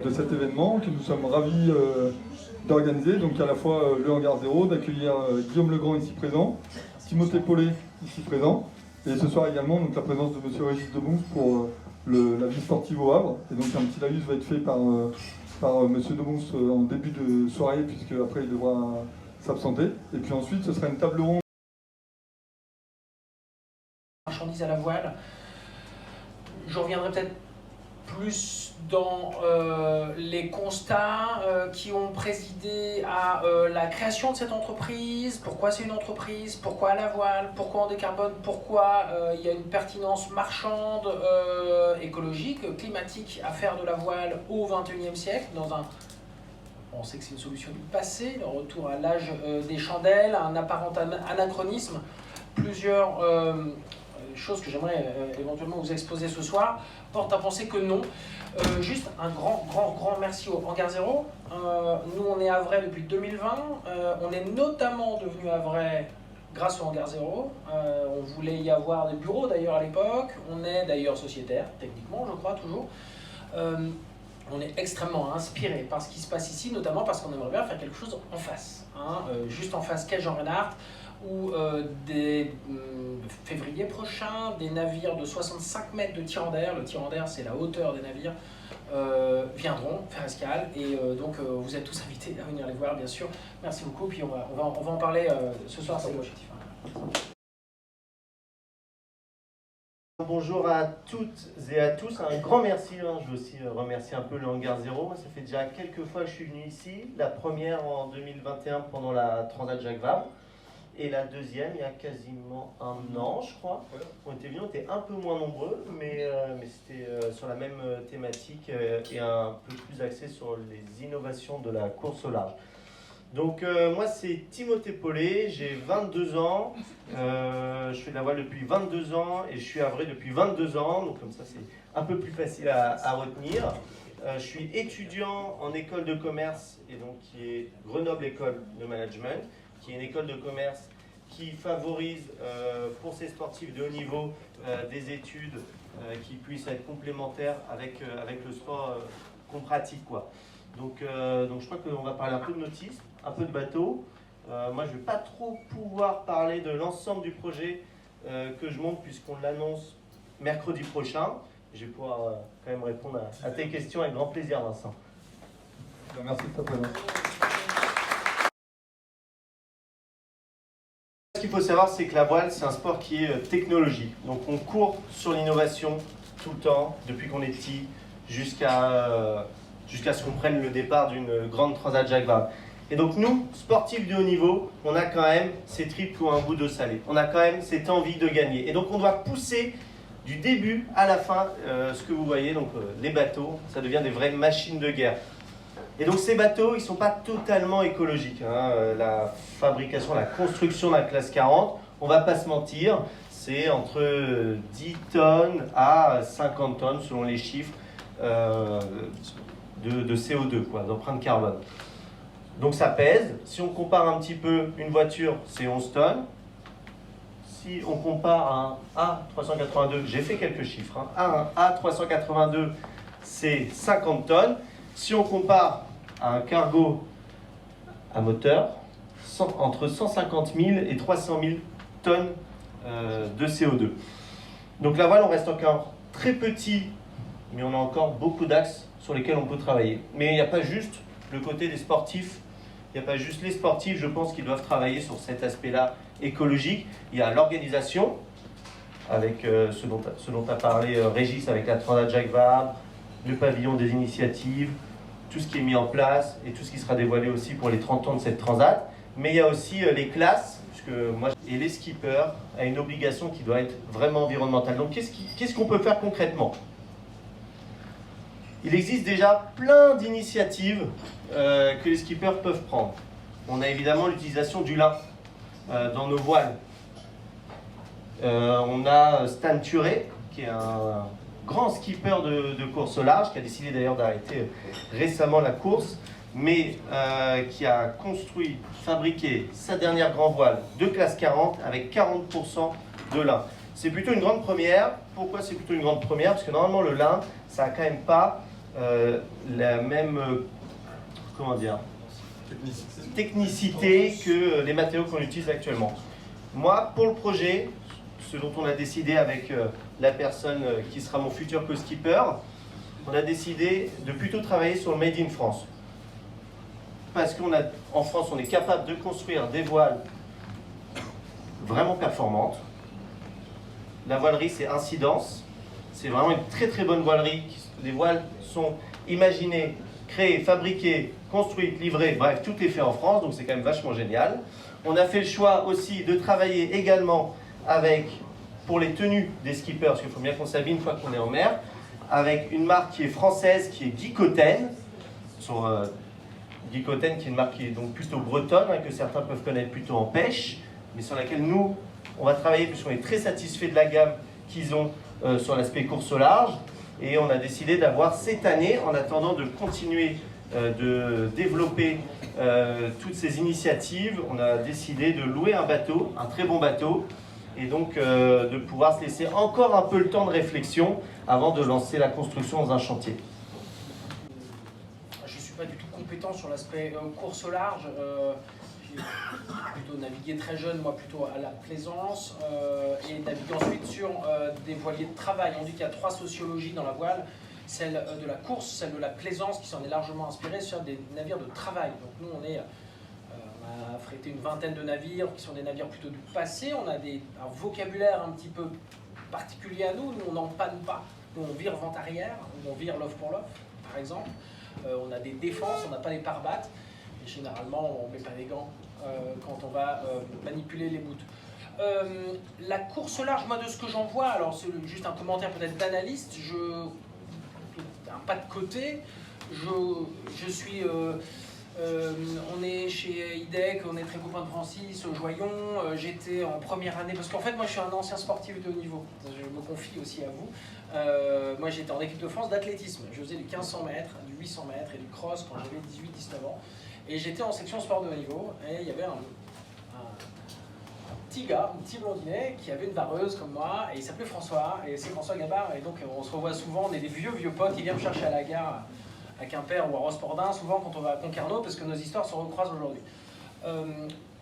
De cet événement que nous sommes ravis d'organiser, donc à la fois le Hangar 0, d'accueillir Guillaume Legrand ici présent, Timothée Paulet ici présent, et ce soir également donc, la présence de M. Régis Debons pour la vie sportive au Havre. Et donc un petit laïus va être fait par M. Debons en début de soirée, puisque après il devra s'absenter. Et puis ensuite ce sera une table ronde. Marchandises à la voile. Je reviendrai peut-être plus dans les constats qui ont présidé à la création de cette entreprise, pourquoi c'est une entreprise, pourquoi la voile, pourquoi on décarbone, pourquoi il y a une pertinence marchande, écologique, climatique à faire de la voile au XXIe siècle, on sait que c'est une solution du passé, le retour à l'âge des chandelles, un apparent anachronisme, plusieurs choses que j'aimerais éventuellement vous exposer ce soir, portent à penser que non. Juste un grand merci au Hangar 0. Nous, on est havrais depuis 2020. On est notamment devenu havrais grâce au Hangar 0. On voulait y avoir des bureaux d'ailleurs à l'époque. On est d'ailleurs sociétaire, techniquement, je crois, toujours. On est extrêmement inspiré par ce qui se passe ici, notamment parce qu'on aimerait bien faire quelque chose en face. Juste en face quai Jean Reinhardt, où février prochain, des navires de 65 mètres de tirant d'air, le tirant d'air c'est la hauteur des navires, viendront faire escale, et donc vous êtes tous invités à venir les voir bien sûr. Merci beaucoup, puis on va en parler ce soir, c'est l'objectif. Bonjour à toutes et à tous, un grand merci, je veux aussi remercier un peu le Hangar 0. Moi, ça fait déjà quelques fois que je suis venu ici, la première en 2021 pendant la Transat Jacques Vabre, et la deuxième il y a quasiment un an je crois. On était venus, on était un peu moins nombreux, mais c'était sur la même thématique et un peu plus axé sur les innovations de la course au large. Donc moi c'est Timothée Paulet, j'ai 22 ans, je fais de la voile depuis 22 ans et je suis havrais depuis 22 ans, donc comme ça c'est un peu plus facile à retenir. Je suis étudiant en école de commerce, et donc qui est Grenoble École de Management, qui est une école de commerce qui favorise pour ses sportifs de haut niveau des études qui puissent être complémentaires avec le sport qu'on pratique, quoi. Donc je crois qu'on va parler un peu de nautisme, un peu de bateau. Moi je ne vais pas trop pouvoir parler de l'ensemble du projet que je monte puisqu'on l'annonce mercredi prochain. Je vais pouvoir quand même répondre à tes questions avec grand plaisir, Vincent. Merci de ta présence. Ce qu'il faut savoir, c'est que la voile, c'est un sport qui est technologique. Donc on court sur l'innovation tout le temps, depuis qu'on est petit, jusqu'à ce qu'on prenne le départ d'une grande Transat Jacques Vabre. Et donc nous, sportifs de haut niveau, on a quand même ces tripes qui ont un goût de salé. On a quand même cette envie de gagner. Et donc on doit pousser du début à la fin ce que vous voyez, donc les bateaux, ça devient des vraies machines de guerre. Et donc ces bateaux, ils ne sont pas totalement écologiques. La fabrication, la construction d'un classe 40, on ne va pas se mentir, c'est entre 10 tonnes à 50 tonnes selon les chiffres de CO2, d'empreinte carbone. Donc ça pèse. Si on compare un petit peu, une voiture, c'est 11 tonnes. Si on compare un A382, j'ai fait quelques chiffres, un A382, c'est 50 tonnes. Si on compare à un cargo à moteur, entre 150 000 et 300 000 tonnes de CO2. Donc la voile, on reste encore très petit, mais on a encore beaucoup d'axes sur lesquels on peut travailler. Mais il n'y a pas juste le côté des sportifs, il n'y a pas juste les sportifs, je pense qu'ils doivent travailler sur cet aspect-là écologique. Il y a l'organisation, avec ce dont a parlé Régis, avec la Transat Jacques Vabre, le pavillon des initiatives, tout ce qui est mis en place et tout ce qui sera dévoilé aussi pour les 30 ans de cette transat. Mais il y a aussi les classes, et les skippers a une obligation qui doit être vraiment environnementale. Donc qu'est-ce qu'on peut faire concrètement ? Il existe déjà plein d'initiatives que les skippers peuvent prendre. On a évidemment l'utilisation du lin dans nos voiles. On a Stan Turé, qui est un grand skipper de course au large, qui a décidé d'ailleurs d'arrêter récemment la course, mais qui a construit, fabriqué sa dernière grand voile de classe 40 avec 40% de lin. C'est plutôt une grande première. Pourquoi c'est plutôt une grande première? Parce que normalement le lin, ça n'a quand même pas la même comment dire, technicité que les matériaux qu'on utilise actuellement. Moi, pour le projet, ce dont on a décidé avec la personne qui sera mon futur co-skipper, on a décidé de plutôt travailler sur le Made in France. Parce qu'en France, on est capable de construire des voiles vraiment performantes. La voilerie, c'est Incidence. C'est vraiment une très très bonne voilerie. Les voiles sont imaginées, créées, fabriquées, construites, livrées, bref, tout est fait en France, donc c'est quand même vachement génial. On a fait le choix aussi de travailler également avec, pour les tenues des skippers, parce qu'il faut bien qu'on s'habille une fois qu'on est en mer, avec une marque qui est française, qui est Guicoten. Guicoten, qui est une marque qui est donc plutôt bretonne, hein, que certains peuvent connaître plutôt en pêche, mais sur laquelle nous, on va travailler puisqu'on est très satisfait de la gamme qu'ils ont sur l'aspect course au large. Et on a décidé d'avoir cette année, en attendant de continuer de développer toutes ces initiatives, on a décidé de louer un bateau, un très bon bateau, et donc de pouvoir se laisser encore un peu le temps de réflexion avant de lancer la construction dans un chantier. Je ne suis pas du tout compétent sur l'aspect course au large. J'ai plutôt navigué très jeune, moi plutôt à la plaisance, et navigué ensuite sur des voiliers de travail. On dit qu'il y a 3 sociologies dans la voile, celle de la course, celle de la plaisance qui s'en est largement inspirée sur des navires de travail. Donc nous on a affrété une vingtaine de navires qui sont des navires plutôt du passé. On a un vocabulaire un petit peu particulier à nous. Nous on n'empanne pas, nous on vire vent arrière, on vire l'off pour l'off par exemple. On a des défenses, on n'a pas les pare-battes. Et généralement, on ne met pas les gants quand on va manipuler les bouts. La course au large, moi de ce que j'en vois, alors c'est juste un commentaire peut-être d'analyste, un pas de côté, je suis... on est chez IDEC, on est très copains de Francis, Joyon, j'étais en première année, parce qu'en fait moi je suis un ancien sportif de haut niveau, je me confie aussi à vous. Moi j'étais en équipe de France d'athlétisme, je faisais du 1500 mètres, du 800 mètres et du cross quand j'avais 18-19 ans. Et j'étais en section sport de haut niveau, et il y avait un petit gars, un petit blondinet, qui avait une vareuse comme moi, et il s'appelait François, et c'est François Gabard, et donc on se revoit souvent, on est des vieux potes, il vient me chercher à la gare, à Quimper ou à Rospordin, souvent quand on va à Concarneau, parce que nos histoires se recroisent aujourd'hui.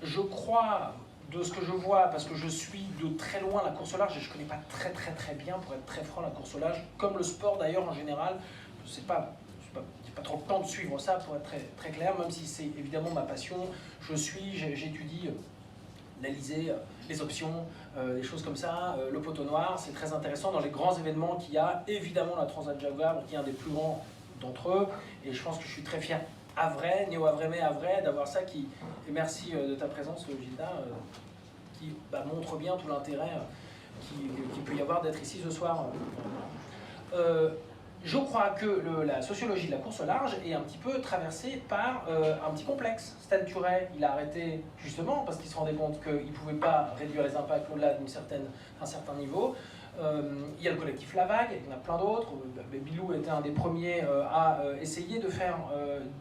Je crois, de ce que je vois, parce que je suis de très loin la course au large, et je ne connais pas très bien, pour être très franc, la course au large, comme le sport d'ailleurs en général, j'ai pas trop le temps de suivre ça pour être très clair, même si c'est évidemment ma passion. J'étudie l'Alizé, les options, des choses comme ça, le poteau noir, c'est très intéressant dans les grands événements qu'il y a, évidemment la Transat Jacques Vabre qui est un des plus grands d'entre eux, et je pense que je suis très fier néo-havrais, d'avoir ça qui, et merci de ta présence Gilda, qui montre bien tout l'intérêt qu'il peut y avoir d'être ici ce soir. Je crois que la sociologie de la course au large est un petit peu traversée par un petit complexe. Stan Turet, il a arrêté justement parce qu'il se rendait compte qu'il ne pouvait pas réduire les impacts au-delà d'un certain niveau. Il y a le collectif La Vague, il y en a plein d'autres. Bilou était un des premiers à essayer de faire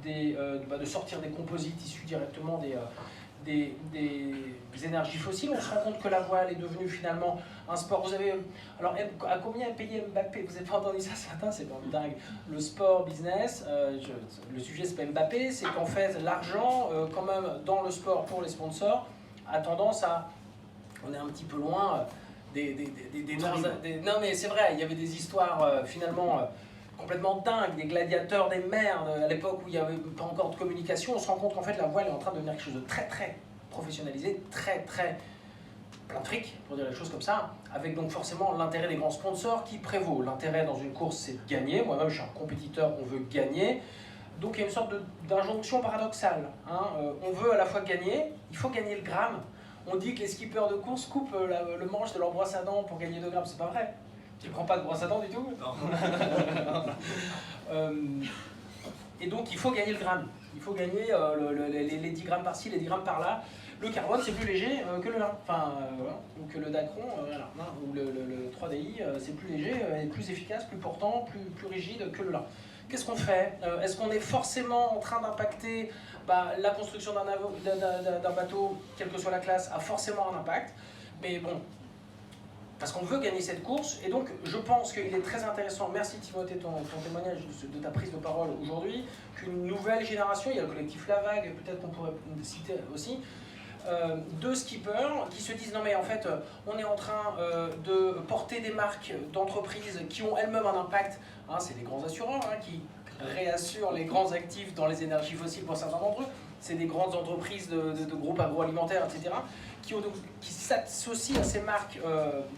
de sortir des composites issus directement des énergies fossiles. On se rend compte que la voile est devenue finalement un sport. Vous avez, alors à combien est payé Mbappé? Vous n'avez pas entendu ça ce matin? C'est quand même dingue. Le sport business, le sujet c'est pas Mbappé, c'est qu'en fait l'argent, quand même dans le sport pour les sponsors, a tendance à, on est un petit peu loin non mais c'est vrai, il y avait des histoires finalement complètement dingues, des gladiateurs des mers à l'époque où il n'y avait pas encore de communication. On se rend compte qu'en fait la voile est en train de devenir quelque chose de très professionnalisé, plein de fric, pour dire les choses comme ça, avec donc forcément l'intérêt des grands sponsors qui prévaut. L'intérêt dans une course, c'est de gagner. Moi-même, je suis un compétiteur, on veut gagner. Donc il y a une sorte d'injonction paradoxale. On veut à la fois gagner, il faut gagner le gramme. On dit que les skippers de course coupent le manche de leur brosse à dents pour gagner 2 grammes, c'est pas vrai. Tu ne prends pas de brosse à dents du tout? Non. Et donc il faut gagner le gramme. Il faut gagner les 10 grammes par-ci, les 10 grammes par-là. Le carbone, c'est plus léger que le lin, ou que le Dacron, ou le 3DI, c'est plus léger, et plus efficace, plus portant, plus rigide que le lin. Qu'est-ce qu'on fait? Est-ce qu'on est forcément en train d'impacter la construction d'un bateau, quelle que soit la classe, a forcément un impact. Mais bon, parce qu'on veut gagner cette course, et donc je pense qu'il est très intéressant, merci Timothée ton témoignage de ta prise de parole aujourd'hui, qu'une nouvelle génération, il y a le collectif La Vague, peut-être qu'on pourrait citer aussi, de skippers qui se disent non mais en fait on est en train de porter des marques d'entreprises qui ont elles-mêmes un impact, hein, c'est les grands assureurs qui réassurent les grands actifs dans les énergies fossiles pour certains d'entre eux, c'est des grandes entreprises de groupes agroalimentaires, etc., qui s'associent à ces marques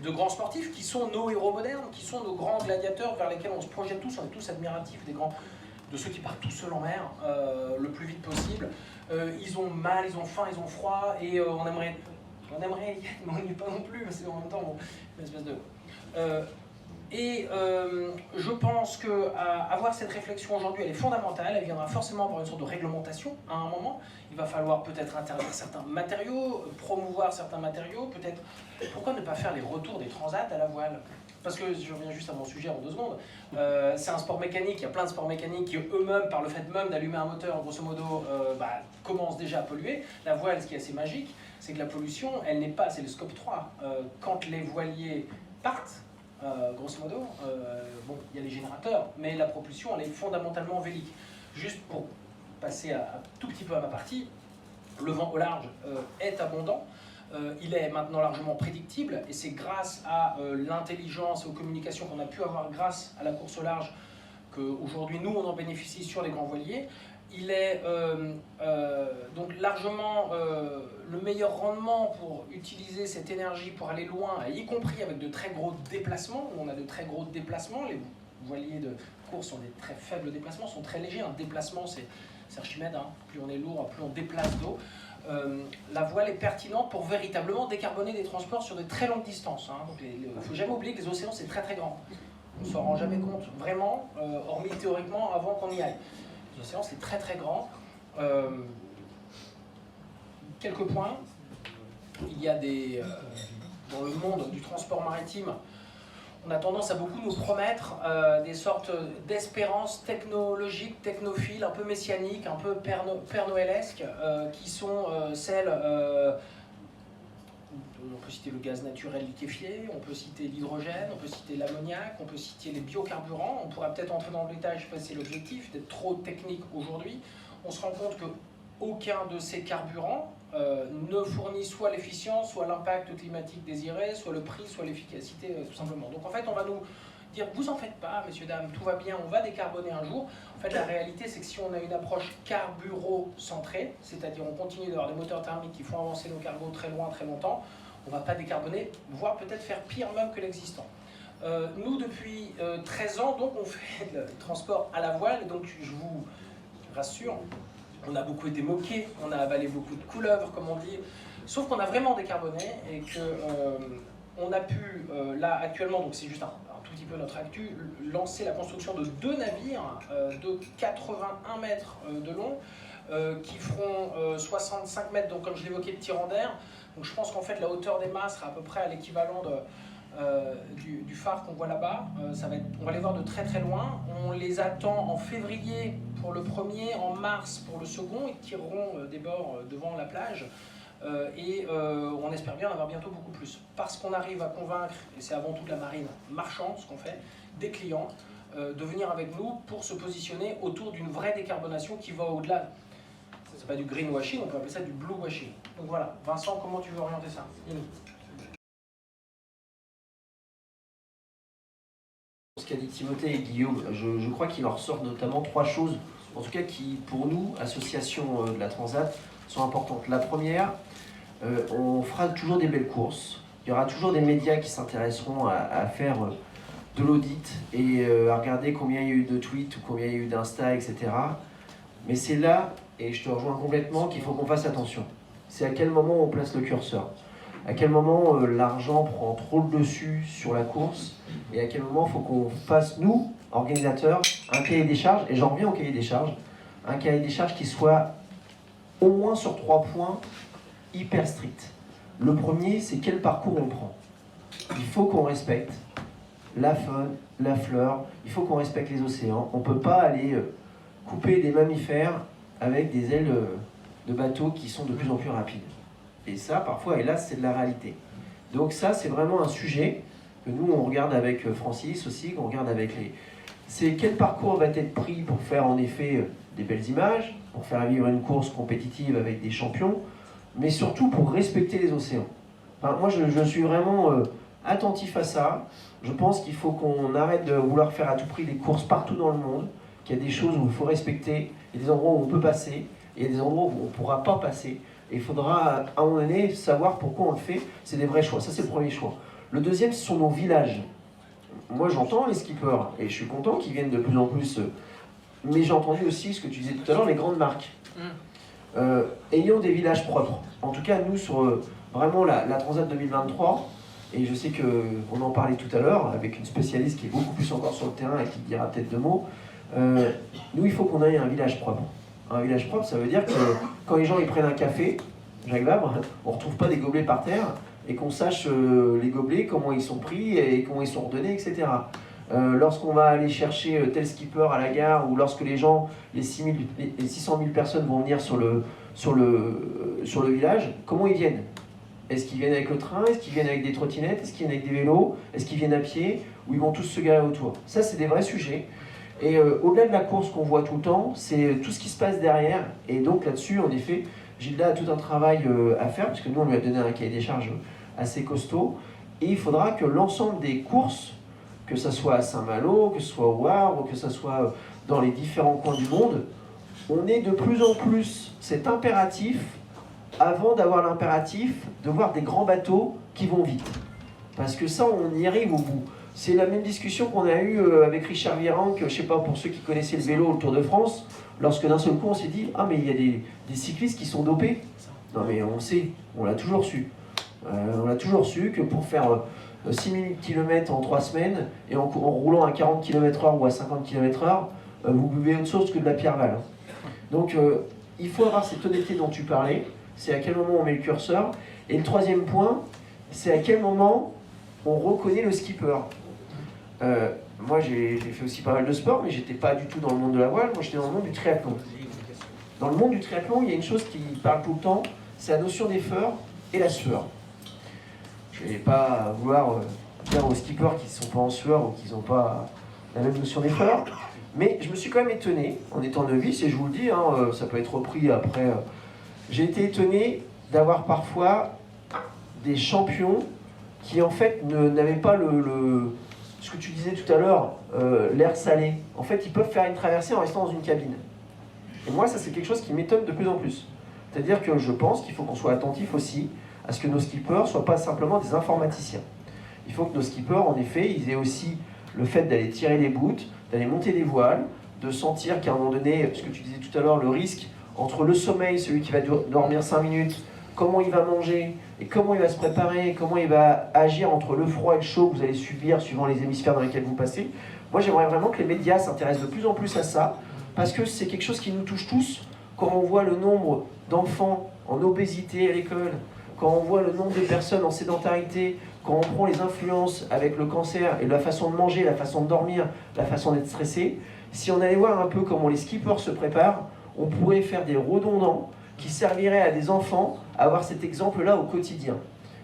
de grands sportifs, qui sont nos héros modernes, qui sont nos grands gladiateurs vers lesquels on se projette tous, on est tous admiratifs de ceux qui partent tout seuls en mer le plus vite possible. Ils ont mal, ils ont faim, ils ont froid, et on aimerait, ils ne m'ennuient pas non plus, mais c'est en même temps une espèce de... je pense qu'avoir cette réflexion aujourd'hui, elle est fondamentale, elle viendra forcément par une sorte de réglementation à un moment. Il va falloir peut-être interdire certains matériaux, promouvoir certains matériaux, peut-être... Pourquoi ne pas faire les retours des transats à la voile? Parce que, je reviens juste à mon sujet en 2 secondes, c'est un sport mécanique, il y a plein de sports mécaniques qui eux-mêmes, par le fait même d'allumer un moteur, grosso modo, commencent déjà à polluer. La voile, ce qui est assez magique, c'est que la pollution, elle n'est pas, c'est le scope 3. Quand les voiliers partent, grosso modo, bon, il y a les générateurs, mais la propulsion, elle est fondamentalement vélique. Juste pour passer tout petit peu à ma partie, le vent au large est abondant. Il est maintenant largement prédictible, et c'est grâce à l'intelligence et aux communications qu'on a pu avoir grâce à la course au large qu'aujourd'hui nous on en bénéficie sur les grands voiliers. Il est donc largement le meilleur rendement pour utiliser cette énergie pour aller loin, y compris avec de très gros déplacements, où on a de très gros déplacements. Les voiliers de course ont des très faibles déplacements, sont très légers. Un déplacement, c'est Archimède, hein. Plus on est lourd, plus on déplace d'eau. La voile est pertinente pour véritablement décarboner des transports sur de très longues distances. Hein. Il ne faut jamais oublier que les océans, c'est très très grand. On ne s'en rend jamais compte vraiment, hormis théoriquement, avant qu'on y aille. Les océans, c'est très très grand. Quelques points. Il y a dans le monde du transport maritime, on a tendance à beaucoup nous promettre des sortes d'espérances technologiques, technophiles, un peu messianiques, un peu Père Noëlesques, qui sont celles... on peut citer le gaz naturel liquéfié, on peut citer l'hydrogène, on peut citer l'ammoniac, on peut citer les biocarburants. On pourrait peut-être entrer dans le détail, je ne sais pas si c'est l'objectif, d'être trop technique aujourd'hui. On se rend compte qu'aucun de ces carburants ne fournit soit l'efficience, soit l'impact climatique désiré, soit le prix, soit l'efficacité, tout simplement. Donc en fait, on va nous dire, vous en faites pas, messieurs, dames, tout va bien, on va décarboner un jour. En fait, la réalité, c'est que si on a une approche carburo-centrée, c'est-à-dire on continue d'avoir des moteurs thermiques qui font avancer nos cargos très loin, très longtemps, on ne va pas décarboner, voire peut-être faire pire même que l'existant. Nous, depuis 13 ans, donc, on fait le transport à la voile, donc je vous rassure, on a beaucoup été moqués, on a avalé beaucoup de couleuvres, comme on dit, sauf qu'on a vraiment décarboné et qu'on a pu, là actuellement, donc c'est juste un tout petit peu notre actu, lancer la construction de 2 navires de 81 mètres de long qui feront 65 mètres, donc comme je l'évoquais, de tirant d'air. Donc je pense qu'en fait la hauteur des mâts sera à peu près à l'équivalent du phare qu'on voit là-bas. On va les voir de très très loin. On les attend en février pour le premier, en mars pour le second. Ils tireront des bords devant la plage. On espère bien en avoir bientôt beaucoup plus. Parce qu'on arrive à convaincre, et c'est avant tout de la marine marchande ce qu'on fait, des clients de venir avec nous pour se positionner autour d'une vraie décarbonation qui va au-delà. C'est pas du greenwashing, on peut appeler ça du bluewashing. Donc voilà, Vincent, comment tu veux orienter ça? Ce qu'a dit Timothée et Guillaume, je crois qu'il en ressort notamment 3 choses, en tout cas qui, pour nous, association de la Transat, sont importantes. La première, on fera toujours des belles courses. Il y aura toujours des médias qui s'intéresseront à faire de l'audit et à regarder combien il y a eu de tweets ou combien il y a eu d'Insta, etc. Mais c'est là, et je te rejoins complètement, qu'il faut qu'on fasse attention. C'est à quel moment on place le curseur. À quel moment l'argent prend trop le dessus sur la course et à quel moment il faut qu'on fasse, nous, organisateurs, un cahier des charges, et j'en reviens au cahier des charges, un cahier des charges qui soit au moins sur 3 points hyper strict. Le premier, c'est quel parcours on prend. Il faut qu'on respecte la faune, la flore, il faut qu'on respecte les océans. On ne peut pas aller couper des mammifères avec des ailes de bateaux qui sont de plus en plus rapides. Et ça, parfois, hélas, c'est de la réalité. Donc ça, c'est vraiment un sujet que nous on regarde avec Francis aussi, qu'on regarde avec les... C'est quel parcours va être pris pour faire en effet des belles images, pour faire vivre une course compétitive avec des champions, mais surtout pour respecter les océans. Enfin, moi je suis vraiment attentif à ça. Je pense qu'il faut qu'on arrête de vouloir faire à tout prix des courses partout dans le monde, qu'il y a des choses où il faut respecter, il y a des endroits où on peut passer, et il y a des endroits où on ne pourra pas passer. Et il faudra à un moment donné savoir pourquoi on le fait. C'est des vrais choix. Ça c'est le premier choix. Le deuxième, ce sont nos villages. Moi j'entends les skippers, et je suis content qu'ils viennent de plus en plus. Mais j'ai entendu aussi ce que tu disais tout à l'heure, les grandes marques. Ayons des villages propres. En tout cas, nous, sur vraiment la Transat 2023, et je sais qu'on en parlait tout à l'heure, avec une spécialiste qui est beaucoup plus encore sur le terrain et qui dira peut-être 2 mots, nous, il faut qu'on ait un village propre. Un village propre, ça veut dire que quand les gens ils prennent un café, Jacques Vabre, on ne retrouve pas des gobelets par terre, et qu'on sache les gobelets, comment ils sont pris, et comment ils sont redonnés, etc. Lorsqu'on va aller chercher tel skipper à la gare, ou lorsque les gens, les 600 000 personnes vont venir sur le village, comment ils viennent? Est-ce qu'ils viennent avec le train? Est-ce qu'ils viennent avec des trottinettes? Est-ce qu'ils viennent avec des vélos? Est-ce qu'ils viennent à pied? Ou ils vont tous se garer autour? Ça, c'est des vrais sujets. Et au-delà de la course qu'on voit tout le temps, c'est tout ce qui se passe derrière. Et donc là-dessus, en effet, Gilda a tout un travail à faire, parce que nous, on lui a donné un cahier des charges assez costaud. Et il faudra que l'ensemble des courses, que ce soit à Saint-Malo, que ce soit au Havre, que ce soit dans les différents coins du monde, on ait de plus en plus cet impératif, avant d'avoir l'impératif de voir des grands bateaux qui vont vite. Parce que ça, on y arrive au bout. C'est la même discussion qu'on a eue avec Richard Virenque, je ne sais pas, pour ceux qui connaissaient le vélo, le Tour de France, lorsque d'un seul coup on s'est dit « Ah mais il y a des cyclistes qui sont dopés ». Non mais on le sait, on l'a toujours su. On a toujours su que pour faire 6000 km en 3 semaines, et en roulant à 40 km/h ou à 50 km/h, vous buvez autre chose que de la pierre-val. Donc il faut avoir cette honnêteté dont tu parlais, c'est à quel moment on met le curseur. Et le troisième point, c'est à quel moment on reconnaît le skipper. Moi j'ai fait aussi pas mal de sport, mais j'étais pas du tout dans le monde de la voile, moi j'étais dans le monde du triathlon. Dans le monde du triathlon, il y a une chose qui parle tout le temps, c'est la notion d'effort et la sueur. Je ne vais pas vouloir dire aux skippers qui ne sont pas en sueur ou qui n'ont pas la même notion d'effort, mais je me suis quand même étonné, en étant novice, et je vous le dis, hein, ça peut être repris après, j'ai été étonné d'avoir parfois des champions qui en fait n'avaient pas ce que tu disais tout à l'heure, l'air salé. En fait, ils peuvent faire une traversée en restant dans une cabine. Et moi, ça c'est quelque chose qui m'étonne de plus en plus. C'est-à-dire que je pense qu'il faut qu'on soit attentif aussi à ce que nos skippers ne soient pas simplement des informaticiens. Il faut que nos skippers, en effet, ils aient aussi le fait d'aller tirer les bouts, d'aller monter les voiles, de sentir qu'à un moment donné, ce que tu disais tout à l'heure, le risque entre le sommeil, celui qui va dormir 5 minutes, comment il va manger, et comment il va se préparer, comment il va agir entre le froid et le chaud que vous allez subir suivant les hémisphères dans lesquels vous passez. Moi, j'aimerais vraiment que les médias s'intéressent de plus en plus à ça, parce que c'est quelque chose qui nous touche tous. Quand on voit le nombre d'enfants en obésité à l'école, quand on voit le nombre de personnes en sédentarité, quand on prend les influences avec le cancer et la façon de manger, la façon de dormir, la façon d'être stressé, si on allait voir un peu comment les skippers se préparent, on pourrait faire des redondants qui serviraient à des enfants à avoir cet exemple-là au quotidien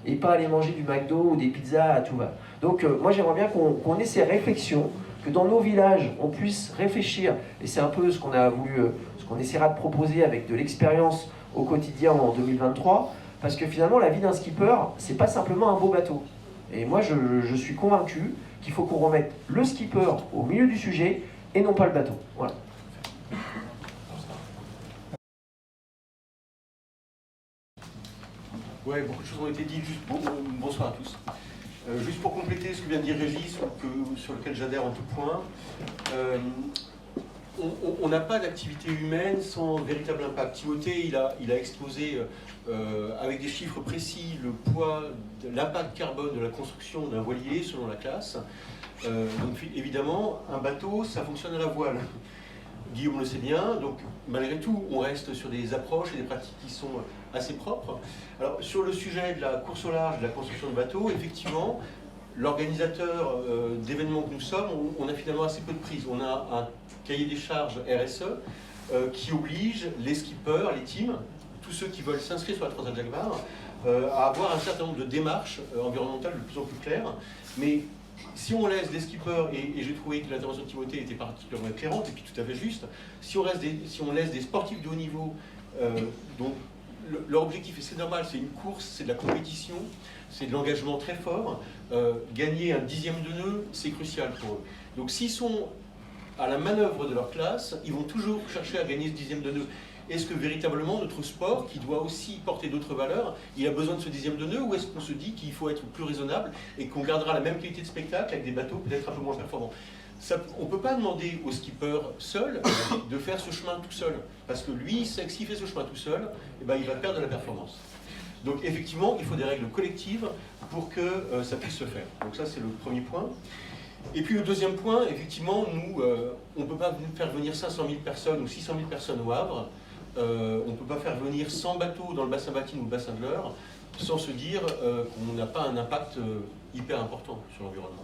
et pas aller manger du McDo ou des pizzas à tout va. Donc moi j'aimerais bien qu'on ait ces réflexions, que dans nos villages on puisse réfléchir, et c'est un peu ce qu'on a voulu, ce qu'on essaiera de proposer avec de l'expérience au quotidien en 2023, parce que finalement la vie d'un skipper, c'est pas simplement un beau bateau. Et moi je suis convaincu qu'il faut qu'on remette le skipper au milieu du sujet et non pas le bateau. Voilà. Ouais, beaucoup de choses ont été dites. Bonsoir à tous. Juste pour compléter ce que vient de dire Régis, sur lequel j'adhère en tout point, on n'a pas d'activité humaine sans véritable impact. Timothée, il a exposé avec des chiffres précis le poids, l'impact carbone de la construction d'un voilier selon la classe. Donc évidemment, un bateau, ça fonctionne à la voile. Guillaume le sait bien, donc malgré tout, on reste sur des approches et des pratiques qui sont assez propres. Alors sur le sujet de la course au large, de la construction de bateaux, effectivement, l'organisateur d'événements que nous sommes, on a finalement assez peu de prise. On a un cahier des charges RSE qui oblige les skippers, les teams, tous ceux qui veulent s'inscrire sur la Transat Jacques Vabre à avoir un certain nombre de démarches environnementales de plus en plus claires. Mais si on laisse des skippers, et j'ai trouvé que l'intervention de Timothée était particulièrement éclairante et puis tout à fait juste, si on laisse des sportifs de haut niveau, dont leur objectif, et c'est normal, c'est une course, c'est de la compétition, c'est de l'engagement très fort, gagner un 10e de nœud, c'est crucial pour eux. Donc s'ils sont à la manœuvre de leur classe, ils vont toujours chercher à gagner ce 10e de nœud. Est-ce que véritablement notre sport, qui doit aussi porter d'autres valeurs, il a besoin de ce 10e de nœud, ou est-ce qu'on se dit qu'il faut être plus raisonnable et qu'on gardera la même qualité de spectacle avec des bateaux peut-être un peu moins performants? On ne peut pas demander au skipper seul de faire ce chemin tout seul, parce que lui, il sait que s'il fait ce chemin tout seul, eh ben, il va perdre de la performance. Donc effectivement, il faut des règles collectives pour que ça puisse se faire. Donc ça, c'est le premier point. Et puis le deuxième point, effectivement, nous, on ne peut pas faire venir 500 000 personnes ou 600 000 personnes au Havre. On ne peut pas faire venir 100 bateaux dans le bassin Batine ou le bassin de l'Eure sans se dire qu'on n'a pas un impact hyper important sur l'environnement.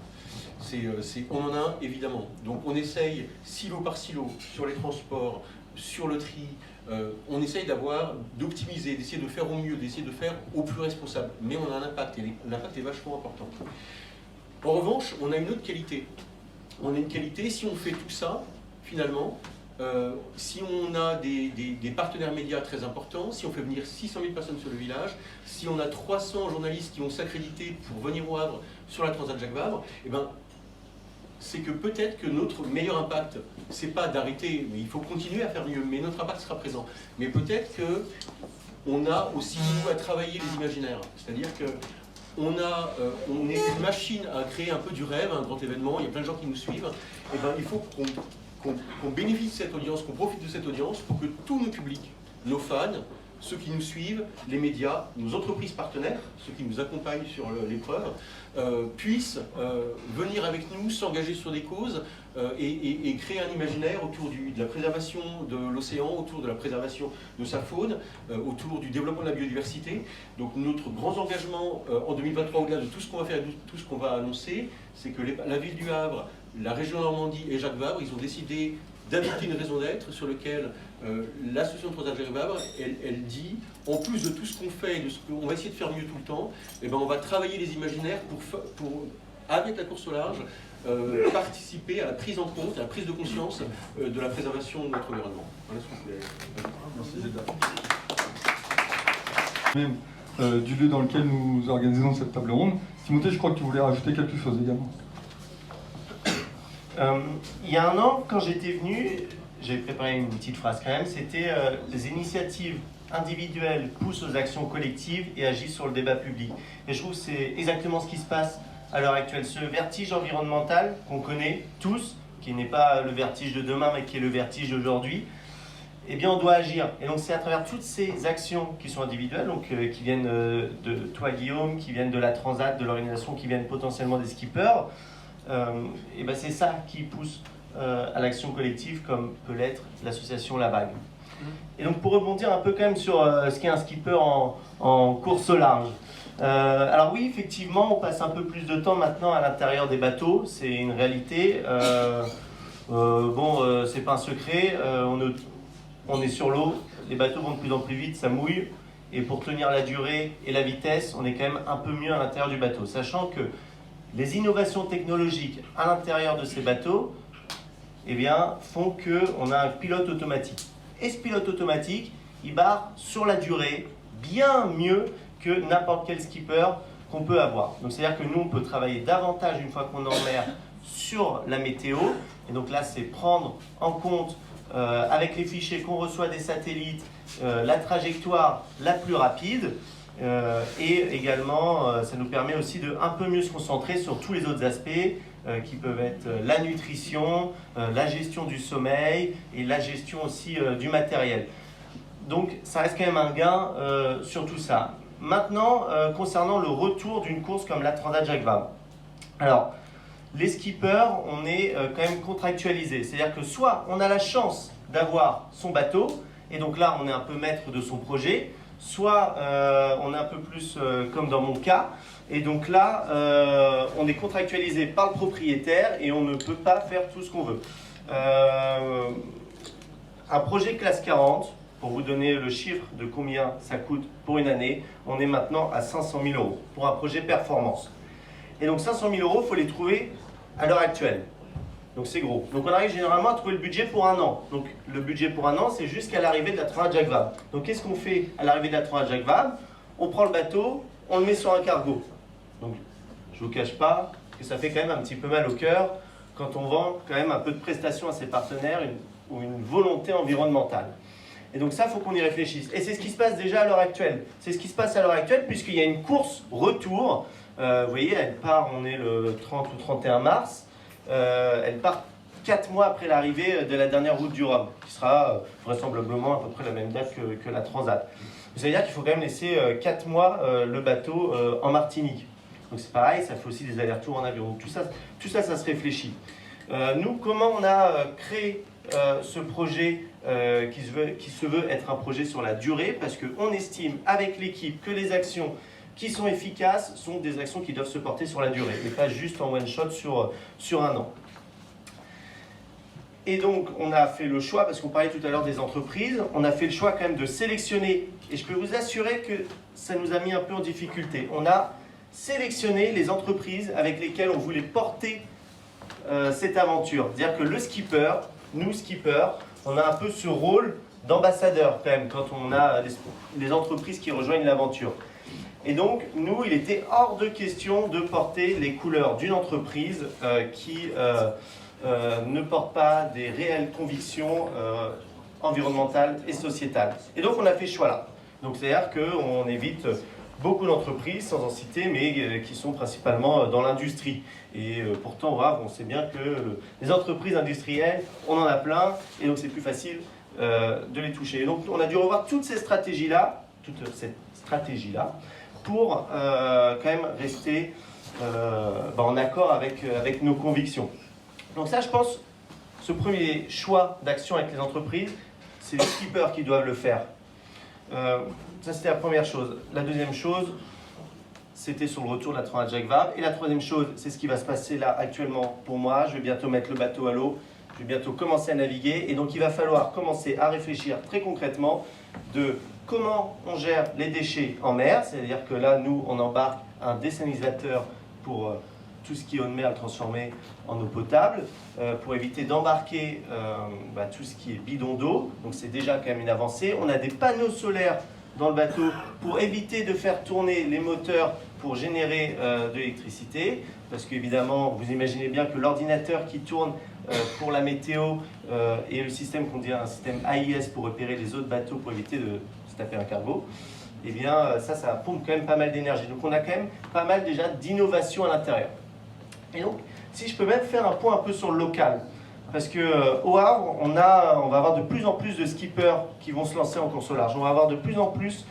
On en a un, évidemment. Donc on essaye, silo par silo, sur les transports, sur le tri, on essaye d'optimiser, d'essayer de faire au mieux, d'essayer de faire au plus responsable. Mais on a un impact, et l'impact est vachement important. En revanche, on a une autre qualité. On a une qualité, si on fait tout ça, finalement, si on a des partenaires médias très importants, si on fait venir 600 000 personnes sur le village, si on a 300 journalistes qui vont s'accréditer pour venir au Havre sur la Transat Jacques Vabre, eh ben, c'est que peut-être que notre meilleur impact, c'est pas d'arrêter, mais il faut continuer à faire mieux, mais notre impact sera présent. Mais peut-être qu'on a aussi à travailler les imaginaires, c'est-à-dire que on est une machine à créer un peu du rêve, un grand événement, il y a plein de gens qui nous suivent, et ben, il faut qu'on bénéficie de cette audience, qu'on profite de cette audience pour que tous nos publics, nos fans, ceux qui nous suivent, les médias, nos entreprises partenaires, ceux qui nous accompagnent sur l'épreuve, puissent venir avec nous, s'engager sur des causes et créer un imaginaire autour de la préservation de l'océan, autour de la préservation de sa faune, autour du développement de la biodiversité. Donc notre grand engagement en 2023, au-delà de tout ce qu'on va faire, de tout ce qu'on va annoncer, c'est que la ville du Havre, la région Normandie et Jacques Vabre, ils ont décidé d'adopter une raison d'être sur laquelle l'association de Transat Jacques Vabre, elle dit, en plus de tout ce qu'on fait et de ce qu'on va essayer de faire mieux tout le temps, eh ben on va travailler les imaginaires pour avec la course au large, participer à la prise en compte, à la prise de conscience de la préservation de notre environnement. Voilà ce que je voulais. Merci Zéda. Même du lieu dans lequel nous organisons cette table ronde. Timothée, je crois que tu voulais rajouter quelque chose également. Il y a un an, quand j'étais venu, j'avais préparé une petite phrase quand même, c'était les initiatives individuelles poussent aux actions collectives et agissent sur le débat public. Et je trouve que c'est exactement ce qui se passe à l'heure actuelle. Ce vertige environnemental qu'on connaît tous, qui n'est pas le vertige de demain mais qui est le vertige d'aujourd'hui, eh bien on doit agir. Et donc c'est à travers toutes ces actions qui sont individuelles, donc qui viennent de toi Guillaume, qui viennent de la Transat, de l'organisation, qui viennent potentiellement des skippers, et ben c'est ça qui pousse à l'action collective comme peut l'être l'association La Vague. Et donc pour rebondir un peu quand même sur ce qu'est un skipper en course au large. Alors oui, effectivement, on passe un peu plus de temps maintenant à l'intérieur des bateaux, c'est une réalité. C'est pas un secret, on est sur l'eau, les bateaux vont de plus en plus vite, ça mouille, et pour tenir la durée et la vitesse, on est quand même un peu mieux à l'intérieur du bateau, sachant que les innovations technologiques à l'intérieur de ces bateaux eh bien, font qu'on a un pilote automatique. Et ce pilote automatique, il barre sur la durée bien mieux que n'importe quel skipper qu'on peut avoir. Donc c'est-à-dire que nous, on peut travailler davantage une fois qu'on est en mer sur la météo. Et donc là, c'est prendre en compte, avec les fichiers qu'on reçoit des satellites, la trajectoire la plus rapide. Et également, ça nous permet aussi de un peu mieux se concentrer sur tous les autres aspects qui peuvent être la nutrition, la gestion du sommeil et la gestion aussi du matériel. Donc ça reste quand même un gain sur tout ça. Maintenant, concernant le retour d'une course comme la Transat Jacques Vabre. Alors, les skippers, on est quand même contractualisés. C'est-à-dire que soit on a la chance d'avoir son bateau, et donc là on est un peu maître de son projet, soit on est un peu plus comme dans mon cas, et donc là on est contractualisé par le propriétaire et on ne peut pas faire tout ce qu'on veut. Un projet classe 40, pour vous donner le chiffre de combien ça coûte pour une année, on est maintenant à 500 000 € pour un projet performance. Et donc 500 000 €, il faut les trouver à l'heure actuelle. Donc c'est gros. Donc on arrive généralement à trouver le budget pour un an. Donc le budget pour un an, c'est jusqu'à l'arrivée de la Transat Jacques Vabre. Donc qu'est-ce qu'on fait à l'arrivée de la Transat Jacques Vabre? On prend le bateau, on le met sur un cargo. Donc je ne vous cache pas que ça fait quand même un petit peu mal au cœur quand on vend quand même un peu de prestations à ses partenaires ou une volonté environnementale. Et donc ça, il faut qu'on y réfléchisse. Et c'est ce qui se passe déjà à l'heure actuelle. C'est ce qui se passe à l'heure actuelle puisqu'il y a une course retour. Vous voyez, elle part, on est le 30 ou 31 mars. Elle part 4 mois après l'arrivée de la dernière route du Rhum, qui sera vraisemblablement à peu près la même date que la Transat. Ça veut dire qu'il faut quand même laisser 4 mois le bateau en Martinique. Donc c'est pareil, ça fait aussi des allers-retours en avion. Donc tout ça, ça se réfléchit. Nous, comment on a créé ce projet qui se veut être un projet sur la durée, parce qu'on estime avec l'équipe que les actions qui sont efficaces sont des actions qui doivent se porter sur la durée, et pas juste en one-shot sur un an. Et donc, on a fait le choix, parce qu'on parlait tout à l'heure des entreprises, on a fait le choix quand même de sélectionner, et je peux vous assurer que ça nous a mis un peu en difficulté. On a sélectionné les entreprises avec lesquelles on voulait porter cette aventure. C'est-à-dire que le skipper, nous skippers, on a un peu ce rôle d'ambassadeur quand même, quand on a les entreprises qui rejoignent l'aventure. Et donc, nous, il était hors de question de porter les couleurs d'une entreprise qui ne porte pas des réelles convictions environnementales et sociétales. Et donc, on a fait ce choix-là. Donc, c'est-à-dire qu'on évite beaucoup d'entreprises, sans en citer, mais qui sont principalement dans l'industrie. Et pourtant, on sait bien que les entreprises industrielles, on en a plein, et donc c'est plus facile de les toucher. Et donc, on a dû revoir toute cette stratégie-là, pour quand même rester en accord avec nos convictions. Donc ça, je pense, ce premier choix d'action avec les entreprises, c'est les skippers qui doivent le faire. Ça, c'était la première chose. La deuxième chose, c'était sur le retour de la Transat Jacques Vabre. Et la troisième chose, c'est ce qui va se passer là actuellement pour moi. Je vais bientôt mettre le bateau à l'eau. Je vais bientôt commencer à naviguer. Et donc, il va falloir commencer à réfléchir très concrètement de comment on gère les déchets en mer. C'est-à-dire que là, nous, on embarque un dessalinisateur pour tout ce qui est eau de mer transformé en eau potable, pour éviter d'embarquer tout ce qui est bidon d'eau. Donc, c'est déjà quand même une avancée. On a des panneaux solaires dans le bateau pour éviter de faire tourner les moteurs pour générer de l'électricité, parce qu'évidemment, vous imaginez bien que l'ordinateur qui tourne pour la météo et le système qu'on dit un système AIS pour repérer les autres bateaux pour éviter de se taper un cargo, eh bien ça pompe quand même pas mal d'énergie. Donc on a quand même pas mal déjà d'innovation à l'intérieur. Et donc, si je peux même faire un point un peu sur le local, parce qu'au Havre, on va avoir de plus en plus de skippers qui vont se lancer en course au large. On va avoir de plus en plus...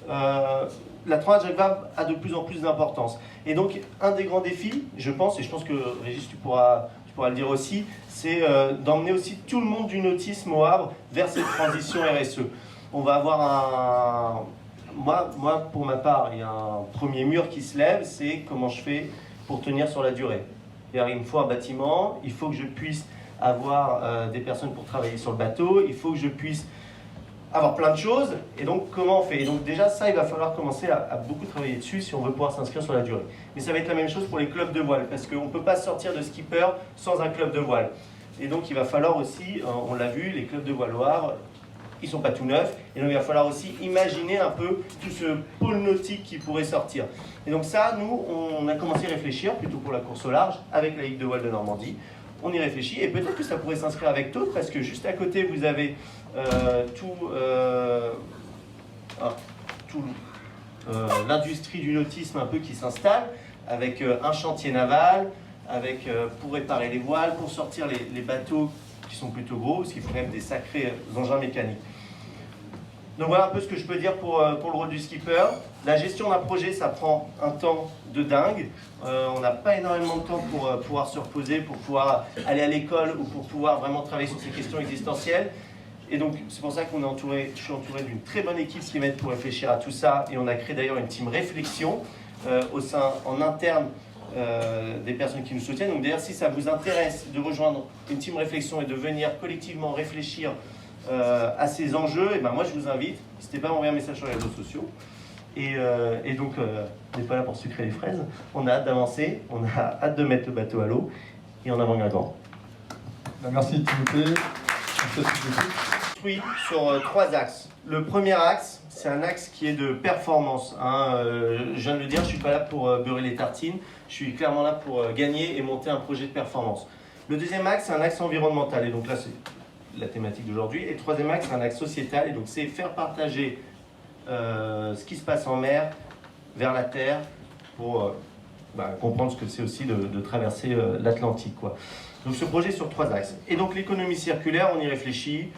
la Transat Jacques Vabre a de plus en plus d'importance. Et donc, un des grands défis, je pense, et je pense que Régis, tu pourras le dire aussi, c'est d'emmener aussi tout le monde du nautisme au Havre vers cette transition RSE. On va avoir moi, pour ma part, il y a un premier mur qui se lève, c'est comment je fais pour tenir sur la durée. Il me faut un bâtiment, il faut que je puisse avoir des personnes pour travailler sur le bateau, il faut que je puisse avoir plein de choses, et donc comment on fait? Et donc déjà ça, il va falloir commencer à beaucoup travailler dessus si on veut pouvoir s'inscrire sur la durée. Mais ça va être la même chose pour les clubs de voile, parce qu'on ne peut pas sortir de skipper sans un club de voile. Et donc il va falloir aussi, on l'a vu, les clubs de voile au Havre, ils ne sont pas tout neufs, et donc il va falloir aussi imaginer un peu tout ce pôle nautique qui pourrait sortir. Et donc ça, nous, on a commencé à réfléchir, plutôt pour la course au large, avec la Ligue de voile de Normandie. On y réfléchit, et peut-être que ça pourrait s'inscrire avec d'autres, parce que juste à côté, vous avez l'industrie du nautisme un peu qui s'installe, avec un chantier naval, pour réparer les voiles, pour sortir les bateaux qui sont plutôt gros, parce qu'il faut quand même des sacrés engins mécaniques. Donc voilà un peu ce que je peux dire pour le rôle du skipper. La gestion d'un projet, ça prend un temps de dingue. On n'a pas énormément de temps pour pouvoir se reposer, pour pouvoir aller à l'école ou pour pouvoir vraiment travailler sur ces questions existentielles. Et donc c'est pour ça je suis entouré d'une très bonne équipe qui m'aide pour réfléchir à tout ça. Et on a créé d'ailleurs une team réflexion en interne des personnes qui nous soutiennent. Donc d'ailleurs si ça vous intéresse de rejoindre une team réflexion et de venir collectivement réfléchir à ces enjeux, et ben moi je vous invite, n'hésitez pas à m'envoyer un message sur les réseaux sociaux. Et donc, on n'est pas là pour sucrer les fraises, on a hâte d'avancer, on a hâte de mettre le bateau à l'eau, et en avant Guingamp. Merci Timothée. Construit sur 3 axes. Le premier axe, c'est un axe qui est de performance. Je viens de le dire, je ne suis pas là pour beurrer les tartines, je suis clairement là pour gagner et monter un projet de performance. Le deuxième axe, c'est un axe environnemental, et donc là, c'est la thématique d'aujourd'hui. Et le troisième axe, c'est un axe sociétal, et donc c'est faire partager ce qui se passe en mer vers la terre pour comprendre ce que c'est aussi de traverser l'Atlantique, quoi. Donc ce projet est sur 3 axes. Et donc l'économie circulaire, on y réfléchit.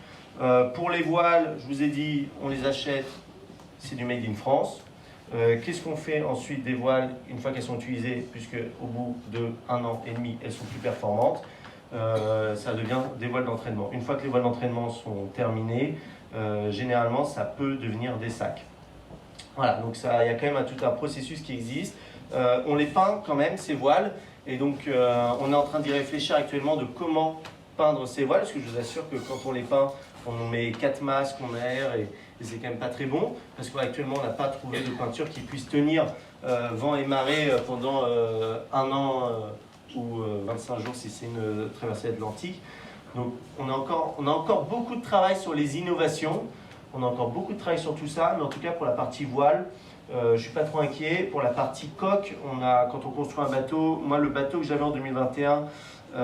Pour les voiles, je vous ai dit, on les achète, c'est du Made in France. Qu'est-ce qu'on fait ensuite des voiles une fois qu'elles sont utilisées, puisque au bout de 1 an et demi, elles sont plus performantes, ça devient des voiles d'entraînement. Une fois que les voiles d'entraînement sont terminées, généralement, ça peut devenir des sacs. Voilà, donc il y a quand même tout un processus qui existe. On les peint quand même, ces voiles, et donc on est en train d'y réfléchir actuellement de comment peindre ces voiles, parce que je vous assure que quand on les peint, on met 4 masques, on aère, et c'est quand même pas très bon, parce qu'actuellement on n'a pas trouvé de peinture qui puisse tenir vent et marée pendant 1 an ou 25 jours si c'est une traversée atlantique. Donc on a encore beaucoup de travail sur les innovations, on a encore beaucoup de travail sur tout ça, mais en tout cas pour la partie voile, je ne suis pas trop inquiet. Pour la partie coque, quand on construit un bateau, moi le bateau que j'avais en 2021, il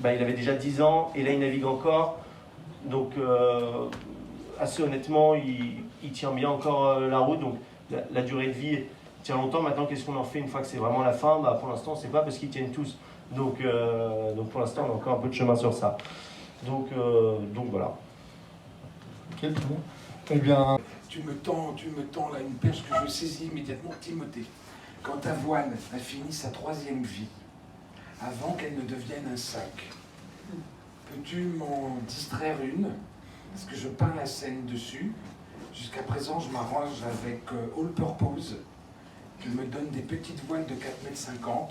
avait déjà 10 ans et là il navigue encore. Donc assez honnêtement, il tient bien encore la route. Donc la durée de vie tient longtemps. Maintenant, qu'est-ce qu'on en fait une fois que c'est vraiment la fin? Pour l'instant, on ne sait pas parce qu'ils tiennent tous. Donc pour l'instant, on a encore un peu de chemin sur ça. Donc voilà. Ok, tout bon. Eh bien... Tu me tends là une perche que je saisis immédiatement. Timothée, quand ta voile a fini sa 3e vie, avant qu'elle ne devienne un sac, peux-tu m'en distraire une? Parce que je peins la scène dessus. Jusqu'à présent, je m'arrange avec All Purpose, qui me donne des petites voiles de 4,50 m.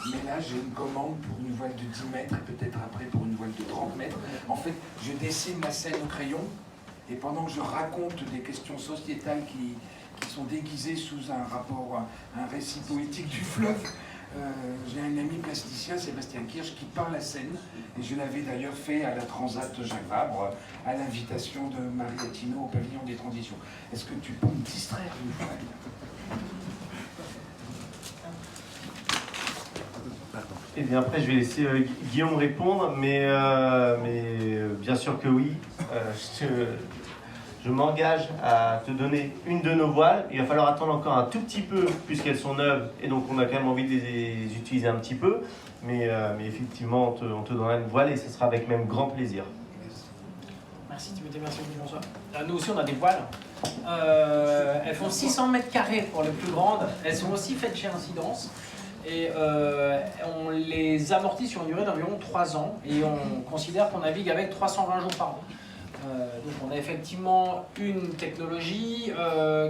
Mais là, j'ai une commande pour une voile de 10 mètres et peut-être après pour une voile de 30 mètres. En fait, je dessine la scène au crayon. Et pendant que je raconte des questions sociétales qui sont déguisées sous un récit poétique du fleuve, j'ai un ami plasticien, Sébastien Kirsch, qui peint la scène. Et je l'avais d'ailleurs fait à la Transat Jacques Vabre, à l'invitation de Marie Attino au pavillon des Transitions. Est-ce que tu peux me distraire une fois? Et bien après, je vais laisser Guillaume répondre, mais bien sûr que oui. Je m'engage à te donner une de nos voiles. Il va falloir attendre encore un tout petit peu, puisqu'elles sont neuves, et donc on a quand même envie de les utiliser un petit peu. Mais effectivement, on te donnera une voile, et ce sera avec même grand plaisir. Merci Timothée, merci François. Nous aussi, on a des voiles. Elles font 600 mètres carrés pour les plus grandes. Elles sont aussi faites chez Incidence. Et on les amortit sur une durée d'environ 3 ans et on considère qu'on navigue avec 320 jours par an. Donc on a effectivement une technologie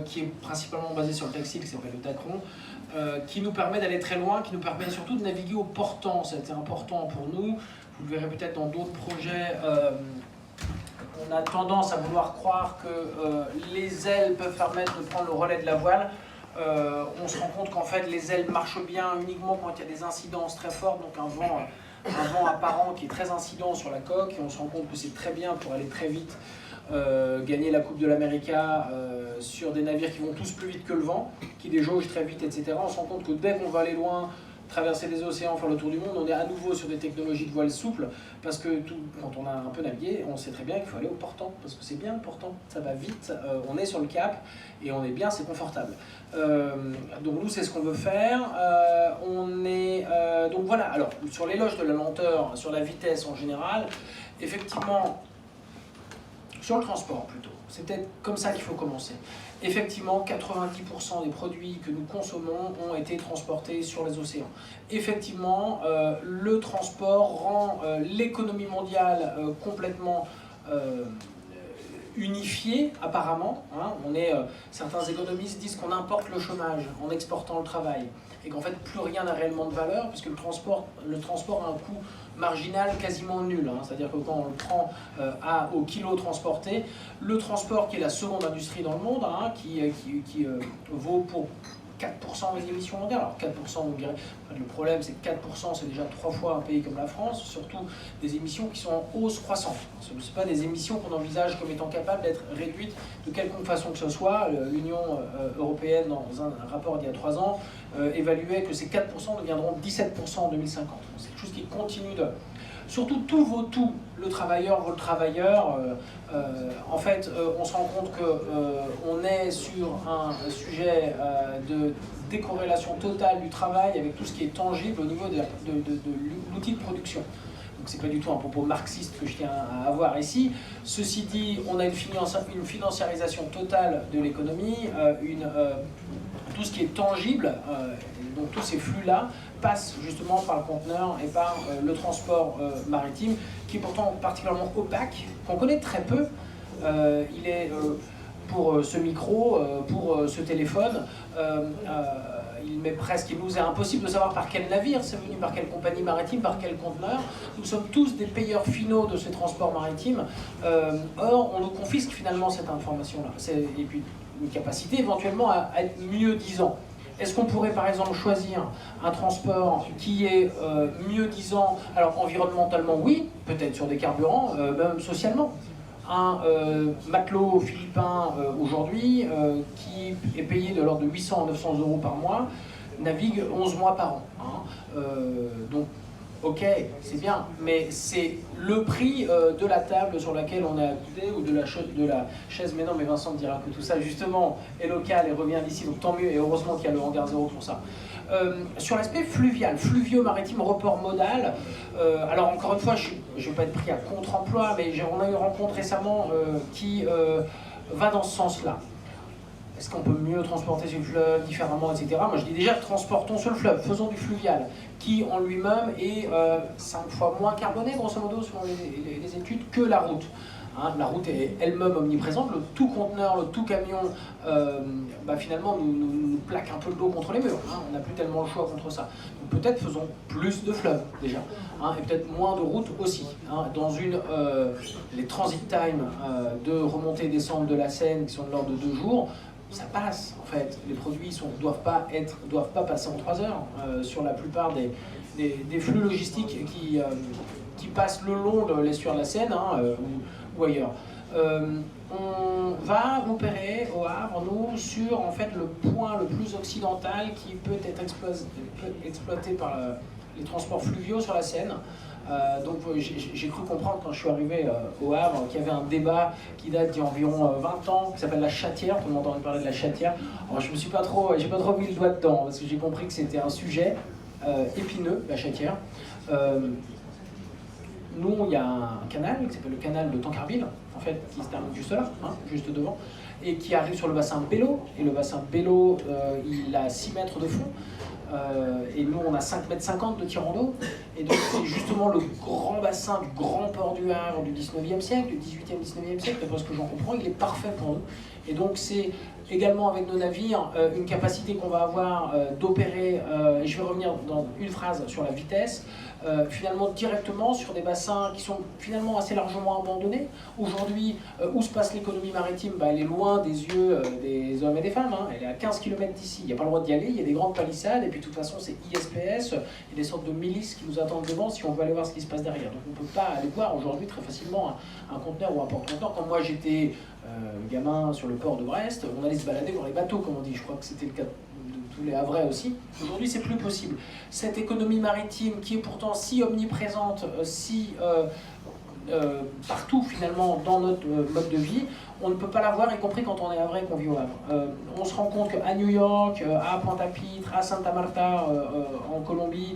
qui est principalement basée sur le textile, qui s'appelle le Dacron, qui nous permet d'aller très loin, qui nous permet surtout de naviguer au portant. C'était important pour nous. Vous le verrez peut-être dans d'autres projets. On a tendance à vouloir croire que les ailes peuvent permettre de prendre le relais de la voile. On se rend compte qu'en fait les ailes marchent bien uniquement quand il y a des incidences très fortes, donc un vent apparent qui est très incident sur la coque, et on se rend compte que c'est très bien pour aller très vite, gagner la Coupe de l'America sur des navires qui vont tous plus vite que le vent, qui déjaugent très vite, etc. On se rend compte que dès qu'on va aller loin, traverser les océans, faire le tour du monde, on est à nouveau sur des technologies de voile souple, parce que quand on a un peu navigué, on sait très bien qu'il faut aller au portant, parce que c'est bien le portant, ça va vite, on est sur le cap, et on est bien, c'est confortable. Donc nous, c'est ce qu'on veut faire. Donc voilà, alors sur l'éloge de la lenteur, sur la vitesse en général, effectivement, sur le transport plutôt, c'est peut-être comme ça qu'il faut commencer. Effectivement, 90% des produits que nous consommons ont été transportés sur les océans. Effectivement, le transport rend l'économie mondiale complètement unifiée, apparemment. Hein. Certains économistes disent qu'on importe le chômage en exportant le travail, et qu'en fait plus rien n'a réellement de valeur, puisque le transport a un coût marginal quasiment nul. Hein. C'est-à-dire que quand on le prend au kilo transporté, le transport qui est la seconde industrie dans le monde, hein, qui vaut pour 4% des émissions mondiales. Alors 4%, on dirait, le problème c'est que 4% c'est déjà 3 fois un pays comme la France, surtout des émissions qui sont en hausse croissante. Ce ne sont pas des émissions qu'on envisage comme étant capables d'être réduites de quelconque façon que ce soit. L'Union européenne, dans un rapport d'il y a 3 ans, évaluait que ces 4% deviendront 17% en 2050. C'est quelque chose qui continue de... Surtout, tout vaut tout. Le travailleur vaut le travailleur. En fait, on se rend compte qu'on est sur un sujet de décorrélation totale du travail avec tout ce qui est tangible au niveau de l'outil de production. Donc c'est pas du tout un propos marxiste que je tiens à avoir ici. Ceci dit, on a une financiarisation totale de l'économie, tout ce qui est tangible, donc tous ces flux-là, passe justement par le conteneur et par le transport maritime, qui est pourtant particulièrement opaque, qu'on connaît très peu. Il est pour ce micro, pour ce téléphone, il nous est impossible de savoir par quel navire c'est venu, par quelle compagnie maritime, par quel conteneur. Nous sommes tous des payeurs finaux de ces transports maritimes. Or, on nous confisque finalement cette information-là. Et puis une capacité éventuellement à être mieux disant. Est-ce qu'on pourrait par exemple choisir un transport qui est mieux disant, alors environnementalement oui, peut-être sur des carburants, même socialement. Un matelot philippin aujourd'hui qui est payé de l'ordre de 800 à 900 euros par mois navigue 11 mois par an. Hein. Donc ok, c'est bien, mais c'est le prix de la table sur laquelle on est accoudé ou de la chaise. Mais non, mais Vincent dira que tout ça justement est local et revient d'ici, donc tant mieux, et heureusement qu'il y a le hangar zéro pour ça. Sur l'aspect fluvial, fluvio-maritime, report modal, alors encore une fois, je ne vais pas être pris à contre-emploi, mais on a eu une rencontre récemment qui va dans ce sens-là. Est-ce qu'on peut mieux transporter sur le fleuve, différemment, etc. Moi je dis déjà, transportons sur le fleuve, faisons du fluvial, qui en lui-même est 5 fois moins carboné, grosso modo, selon les études, que la route. Hein, la route est elle-même omniprésente, le tout conteneur, le tout camion, finalement nous plaque un peu le dos contre les murs. Hein, on n'a plus tellement le choix contre ça. Donc peut-être faisons plus de fleuves déjà, hein, et peut-être moins de routes aussi. Hein, dans les transit time de remontée et descente de la Seine, qui sont de l'ordre de 2 jours, ça passe en fait. Les produits doivent pas passer en 3 heures sur la plupart des flux logistiques qui passent le long de l'estuaire de la Seine, hein, ou ailleurs. On va opérer au Havre, nous, sur en fait le point le plus occidental qui peut être exploité par les transports fluviaux sur la Seine. Donc j'ai cru comprendre quand je suis arrivé au Havre qu'il y avait un débat qui date d'il y a environ 20 ans, qui s'appelle la Chatière. Tout le monde a entendu parler de la Chatière. Alors j'ai pas trop mis le doigt dedans parce que j'ai compris que c'était un sujet épineux, la Chatière. Nous, il y a un canal qui s'appelle le canal de Tancarville, en fait, qui se termine juste là, hein, juste devant, et qui arrive sur le bassin Bello. Et le bassin Bello, il a 6 mètres de fond. Et nous on a 5,50 m de tirant d'eau, et donc c'est justement le grand bassin du grand port du Havre du 19e siècle, du 18e, 19e siècle, d'après ce que j'en comprends, il est parfait pour nous. Et donc c'est également avec nos navires une capacité qu'on va avoir d'opérer, et je vais revenir dans une phrase sur la vitesse, finalement directement sur des bassins qui sont finalement assez largement abandonnés. Aujourd'hui, où se passe l'économie maritime, elle est loin des yeux des hommes et des femmes, hein. Elle est à 15 km d'ici, il n'y a pas le droit d'y aller, il y a des grandes palissades, et puis de toute façon c'est ISPS, il y a des sortes de milices qui nous attendent devant si on veut aller voir ce qui se passe derrière. Donc on ne peut pas aller voir aujourd'hui très facilement un conteneur ou un porte-conteneur. Quand moi j'étais gamin sur le port de Brest, on allait se balader dans les bateaux, comme on dit, je crois que c'était le cas de tous les Havrais aussi. Aujourd'hui, c'est plus possible. Cette économie maritime qui est pourtant si omniprésente, si partout finalement dans notre mode de vie, on ne peut pas la voir, y compris quand on est Havrais qu'on vit au Havre. On se rend compte qu'à New York, à Pointe-à-Pitre, à Santa Marta, en Colombie,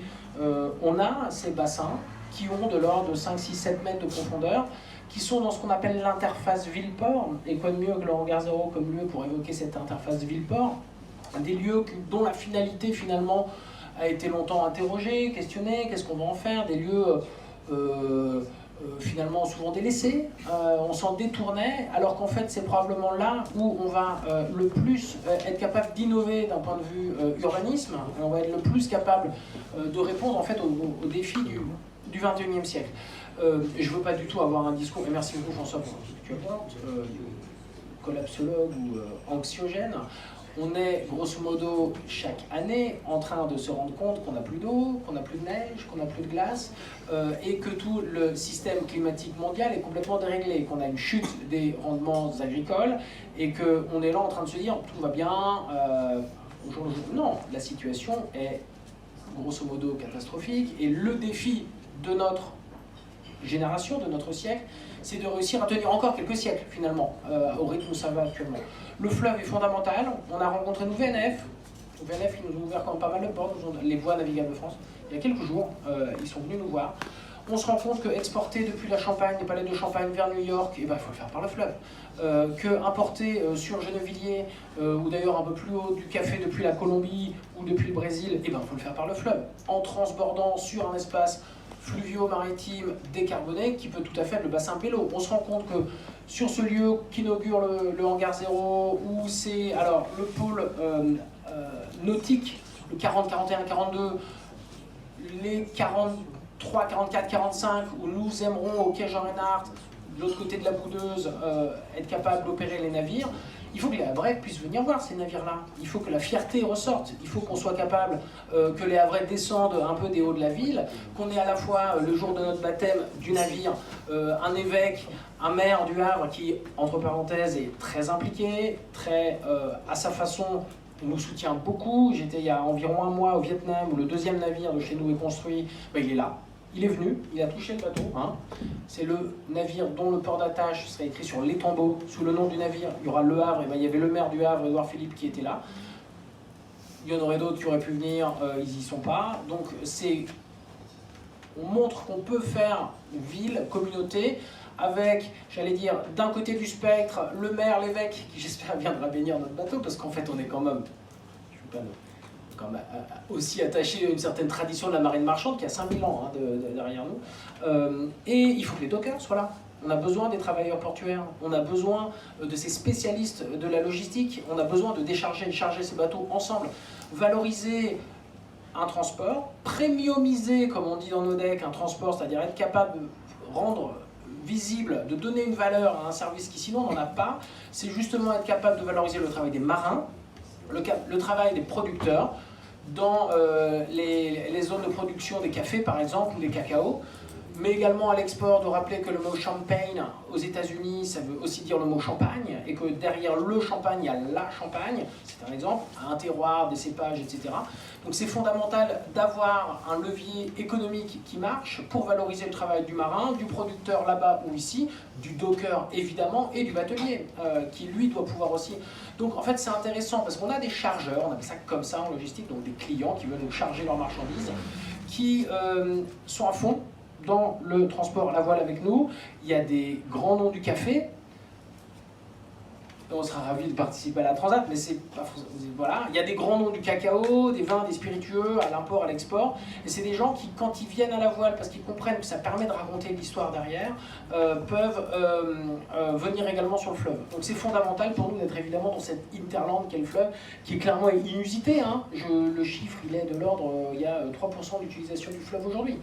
on a ces bassins qui ont de l'ordre de 5, 6, 7 mètres de profondeur, qui sont dans ce qu'on appelle l'interface ville-port, et quoi de mieux que le hangar zéro comme lieu pour évoquer cette interface ville-port, des lieux dont la finalité finalement a été longtemps interrogée, questionnée, qu'est-ce qu'on va en faire, des lieux finalement souvent délaissés, on s'en détournait, alors qu'en fait c'est probablement là où on va le plus être capable d'innover d'un point de vue urbanisme, on va être le plus capable de répondre en fait au défi du 21e siècle. Je ne veux pas du tout avoir un discours, et merci beaucoup François pour ce que tu apportes, collapsologue ou anxiogène. On est grosso modo chaque année en train de se rendre compte qu'on n'a plus d'eau, qu'on n'a plus de neige, qu'on n'a plus de glace, et que tout le système climatique mondial est complètement déréglé, qu'on a une chute des rendements agricoles, et qu'on est là en train de se dire tout va bien. Non, la situation est grosso modo catastrophique, et le défi de notre génération, de notre siècle, c'est de réussir à tenir encore quelques siècles finalement, au rythme où ça va actuellement. Le fleuve est fondamental. On a rencontré nous VNF. VNF qui nous a ouvert quand même pas mal de portes, les voies navigables de France. Il y a quelques jours, ils sont venus nous voir. On se rend compte que exporter depuis la Champagne, des palais de Champagne vers New York, il faut le faire par le fleuve. Que importer sur Gennevilliers, ou d'ailleurs un peu plus haut, du café depuis la Colombie ou depuis le Brésil, il faut le faire par le fleuve. En transbordant sur un espace fluvio-maritime décarboné qui peut tout à fait être le bassin Bello. On se rend compte que sur ce lieu qu'inaugure le hangar 0, où c'est alors le pôle nautique, le 40, 41, 42, les 43, 44, 45, où nous aimerons au quai Jean Reinhardt, de l'autre côté de la Boudeuse, être capable d'opérer les navires. Il faut que les Havrais puissent venir voir ces navires-là. Il faut que la fierté ressorte. Il faut qu'on soit capable que les Havrais descendent un peu des hauts de la ville, qu'on ait à la fois, le jour de notre baptême du navire, un évêque, un maire du Havre qui, entre parenthèses, est très impliqué, très à sa façon, nous soutient beaucoup. J'étais il y a environ un mois au Vietnam, où le deuxième navire de chez nous est construit. Il est là. Il est venu, il a touché le bateau. C'est le navire dont le port d'attache serait écrit sur les tombeaux, sous le nom du navire. Il y aura le Havre, et il y avait le maire du Havre, Édouard Philippe, qui était là. Il y en aurait d'autres qui auraient pu venir, ils n'y sont pas. Donc on montre qu'on peut faire ville, communauté, avec, j'allais dire, d'un côté du spectre, le maire, l'évêque, qui j'espère viendra bénir notre bateau, parce qu'en fait on est quand même, aussi attaché à une certaine tradition de la marine marchande qui a 5000 ans derrière nous. Et il faut que les dockers soient là. On a besoin des travailleurs portuaires, on a besoin de ces spécialistes de la logistique, on a besoin de décharger et de charger ces bateaux ensemble. Valoriser un transport, premiumiser, comme on dit dans nos decks, un transport, c'est-à-dire être capable de rendre visible, de donner une valeur à un service qui sinon n'en a pas, c'est justement être capable de valoriser le travail des marins, le travail des producteurs, dans les zones de production des cafés par exemple, ou des cacao, mais également à l'export, de rappeler que le mot champagne aux États-Unis, ça veut aussi dire le mot champagne, et que derrière le champagne, il y a la Champagne, c'est un exemple, un terroir, des cépages, etc. Donc c'est fondamental d'avoir un levier économique qui marche pour valoriser le travail du marin, du producteur là-bas ou ici, du docker évidemment, et du batelier, qui lui doit pouvoir aussi. Donc en fait c'est intéressant, parce qu'on a des chargeurs, on appelle ça comme ça en logistique, donc des clients qui veulent nous charger leurs marchandises, qui sont à fond dans le transport à la voile avec nous. Il y a des grands noms du café. On sera ravis de participer à la Transat, mais c'est pas... Voilà. Il y a des grands noms du cacao, des vins, des spiritueux, à l'import, à l'export. Et c'est des gens qui, quand ils viennent à la voile, parce qu'ils comprennent que ça permet de raconter l'histoire derrière, peuvent venir également sur le fleuve. Donc c'est fondamental pour nous d'être évidemment dans cette hinterland qu'est le fleuve, qui est clairement inusité. Le chiffre, il est de l'ordre, il y a 3% d'utilisation du fleuve aujourd'hui.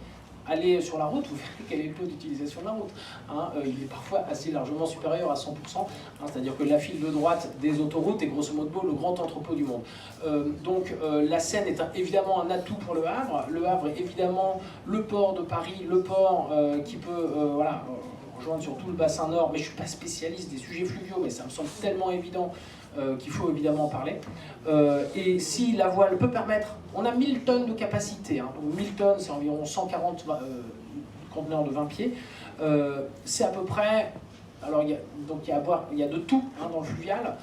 Allez sur la route, vous verrez quel est le taux d'utilisation de la route. Il est parfois assez largement supérieur à 100%, c'est-à-dire que la file de droite des autoroutes est grosso modo le grand entrepôt du monde. Donc la Seine est évidemment un atout pour le Havre. Le Havre est évidemment le port de Paris, le port qui peut rejoindre sur tout le bassin nord, mais je ne suis pas spécialiste des sujets fluviaux, mais ça me semble tellement évident qu'il faut évidemment en parler. Et si la voile peut permettre, on a 1000 tonnes de capacité, donc 1000 tonnes c'est environ 140 conteneurs de 20 pieds, c'est à peu près, alors il y a de tout dans le fluvial,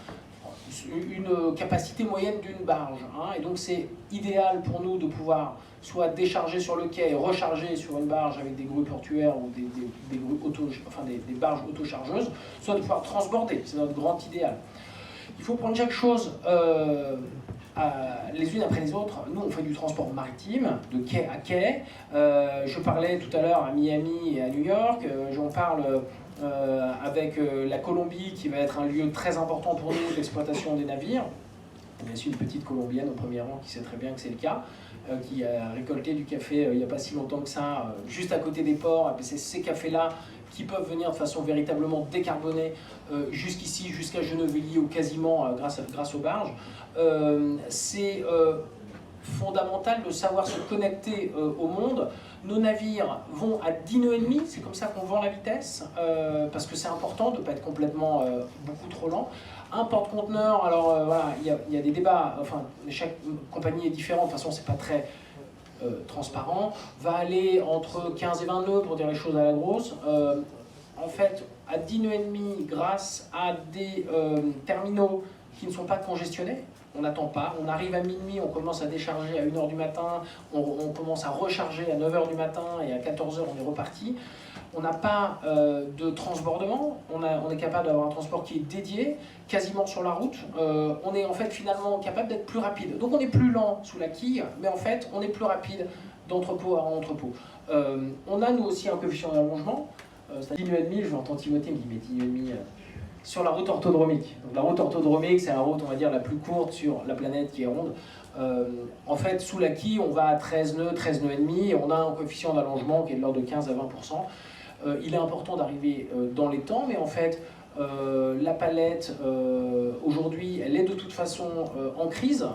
une capacité moyenne d'une barge, et donc c'est idéal pour nous de pouvoir soit décharger sur le quai et recharger sur une barge avec des grues portuaires ou des barges autochargeuses, soit de pouvoir transborder, c'est notre grand idéal. Il faut prendre chaque chose les unes après les autres. Nous, on fait du transport maritime, de quai à quai. Je parlais tout à l'heure à Miami et à New York. J'en parle avec la Colombie, qui va être un lieu très important pour nous d'exploitation des navires. On a ici une petite Colombienne au premier rang qui sait très bien que c'est le cas, qui a récolté du café il n'y a pas si longtemps que ça, juste à côté des ports. Et c'est ces cafés-là qui peuvent venir de façon véritablement décarbonée jusqu'ici, jusqu'à Gennevilliers ou quasiment grâce aux barges. C'est fondamental de savoir se connecter au monde. Nos navires vont à 10 nœuds et demi, c'est comme ça qu'on vend la vitesse, parce que c'est important de ne pas être complètement beaucoup trop lent. Un porte-conteneur, alors voilà, il y a des débats, enfin chaque compagnie est différente, de toute façon c'est pas très transparent, va aller entre 15 et 20 nœuds pour dire les choses à la grosse. En fait, à 10 nœuds et demi, grâce à des terminaux qui ne sont pas congestionnés, on n'attend pas, on arrive à minuit, on commence à décharger à 1h du matin, on commence à recharger à 9h du matin et à 14h on est reparti. On n'a pas de transbordement, on est capable d'avoir un transport qui est dédié, quasiment sur la route. On est en fait finalement capable d'être plus rapide. Donc on est plus lent sous la quille, mais en fait on est plus rapide d'entrepôt à entrepôt. On a nous aussi un coefficient d'allongement, c'est 10 nœuds et demi, je vais entendre Timothée me dit mais 10 nœuds et demi sur la route orthodromique. Donc la route orthodromique c'est la route on va dire la plus courte sur la planète qui est ronde. En fait sous la quille on va à 13 nœuds et demi, et on a un coefficient d'allongement qui est de l'ordre de 15 à 20%. Il est important d'arriver dans les temps, mais en fait, la palette, aujourd'hui, elle est de toute façon en crise,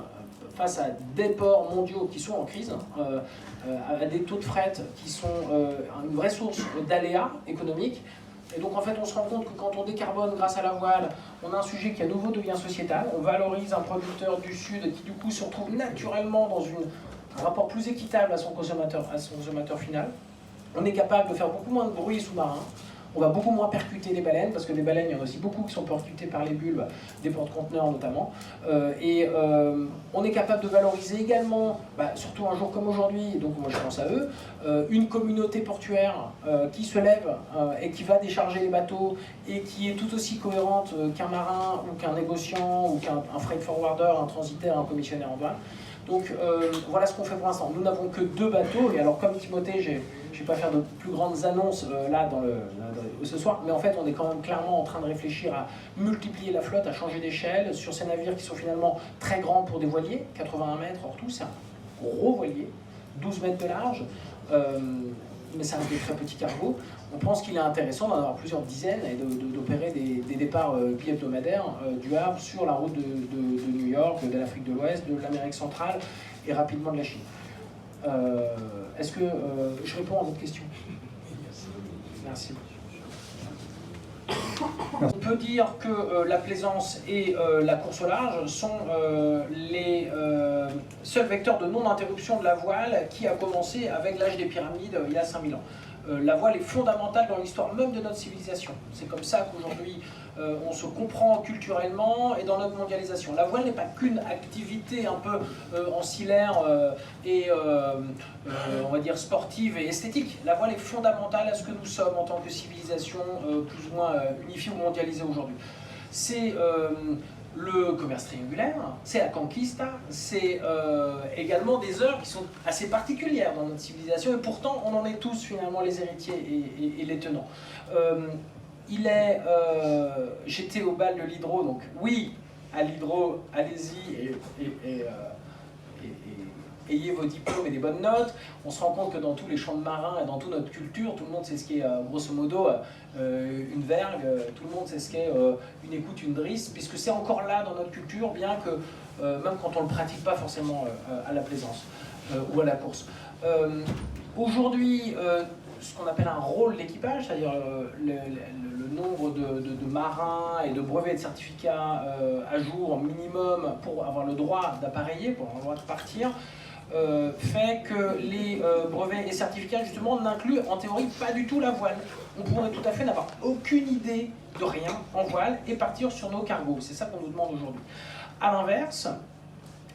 face à des ports mondiaux qui sont en crise, à des taux de fret qui sont une vraie source d'aléas économiques. Et donc en fait, on se rend compte que quand on décarbone grâce à la voile, on a un sujet qui à nouveau devient sociétal. On valorise un producteur du Sud qui du coup se retrouve naturellement dans un rapport plus équitable à son consommateur final. On est capable de faire beaucoup moins de bruit sous-marin, on va beaucoup moins percuter les baleines, parce que des baleines, il y en a aussi beaucoup qui sont percutées par les bulbes, des porte-conteneurs notamment. On est capable de valoriser également, surtout un jour comme aujourd'hui, donc moi je pense à eux, une communauté portuaire qui se lève et qui va décharger les bateaux et qui est tout aussi cohérente qu'un marin ou qu'un négociant ou qu'un freight forwarder, un transitaire, un commissionnaire en douane. Donc voilà ce qu'on fait pour l'instant. Nous n'avons que 2 bateaux, et alors comme Timothée, je ne vais pas faire de plus grandes annonces là ce soir, mais en fait on est quand même clairement en train de réfléchir à multiplier la flotte, à changer d'échelle sur ces navires qui sont finalement très grands pour des voiliers, 81 mètres hors tout, c'est un gros voilier, 12 mètres de large, mais c'est un des très petits cargos. On pense qu'il est intéressant d'en avoir plusieurs dizaines et d'opérer des départs bi-hebdomadaires du Havre sur la route de New York, de l'Afrique de l'Ouest, de l'Amérique centrale et rapidement de la Chine. Est-ce que je réponds à votre question? Merci. On peut dire que la plaisance et la course au large sont les seuls vecteurs de non-interruption de la voile qui a commencé avec l'âge des pyramides il y a 5000 ans. La voile est fondamentale dans l'histoire même de notre civilisation. C'est comme ça qu'aujourd'hui on se comprend culturellement et dans notre mondialisation. La voile n'est pas qu'une activité un peu ancillaire et on va dire sportive et esthétique. La voile est fondamentale à ce que nous sommes en tant que civilisation plus ou moins unifiée ou mondialisée aujourd'hui. C'est le commerce triangulaire, c'est la conquista, c'est également des œuvres qui sont assez particulières dans notre civilisation et pourtant on en est tous finalement les héritiers et les tenants. J'étais au bal de l'Hydro, donc oui, à l'Hydro, allez-y et ayez vos diplômes et des bonnes notes. On se rend compte que dans tous les champs de marins et dans toute notre culture, tout le monde sait ce qu'est grosso modo une vergue, tout le monde sait ce qu'est une écoute, une drisse, puisque c'est encore là dans notre culture, bien que même quand on ne le pratique pas forcément à la plaisance ou à la course. Aujourd'hui, ce qu'on appelle un rôle d'équipage, c'est-à-dire le nombre de marins et de brevets et de certificats à jour minimum pour avoir le droit d'appareiller, pour avoir le droit de partir, fait que les brevets et certificats justement n'incluent en théorie pas du tout la voile. On pourrait tout à fait n'avoir aucune idée de rien en voile et partir sur nos cargos. C'est ça qu'on nous demande aujourd'hui. À l'inverse,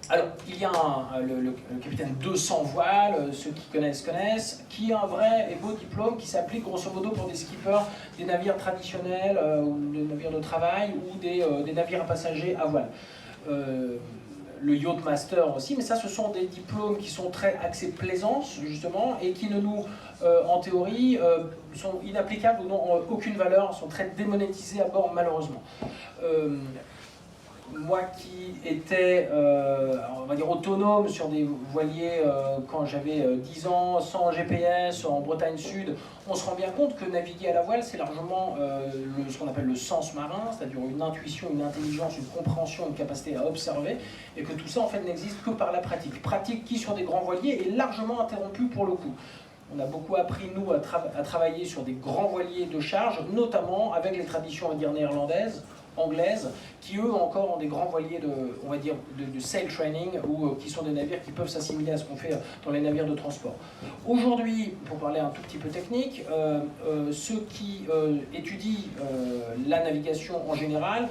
alors il y a le capitaine 200 voiles, ceux qui connaissent, qui a un vrai et beau diplôme qui s'applique grosso modo pour des skippers des navires traditionnels ou des navires de travail ou des navires à passagers à voile. Le Yacht Master aussi, mais ça ce sont des diplômes qui sont très axés plaisance justement et qui ne nous, en théorie, sont inapplicables ou n'ont aucune valeur, sont très démonétisés à bord malheureusement. moi qui étais, on va dire, autonome sur des voiliers quand j'avais 10 ans, sans GPS, en Bretagne Sud, on se rend bien compte que naviguer à la voile, c'est largement ce qu'on appelle le sens marin, c'est-à-dire une intuition, une intelligence, une compréhension, une capacité à observer, et que tout ça, en fait, n'existe que par la pratique. Pratique qui, sur des grands voiliers, est largement interrompue pour le coup. On a beaucoup appris, nous, à travailler sur des grands voiliers de charge, notamment avec les traditions, on va dire, néerlandaises, anglaises, qui eux encore ont des grands voiliers de, on va dire, de sail training, ou qui sont des navires qui peuvent s'assimiler à ce qu'on fait dans les navires de transport. Aujourd'hui, pour parler un tout petit peu technique, ceux qui étudient la navigation en général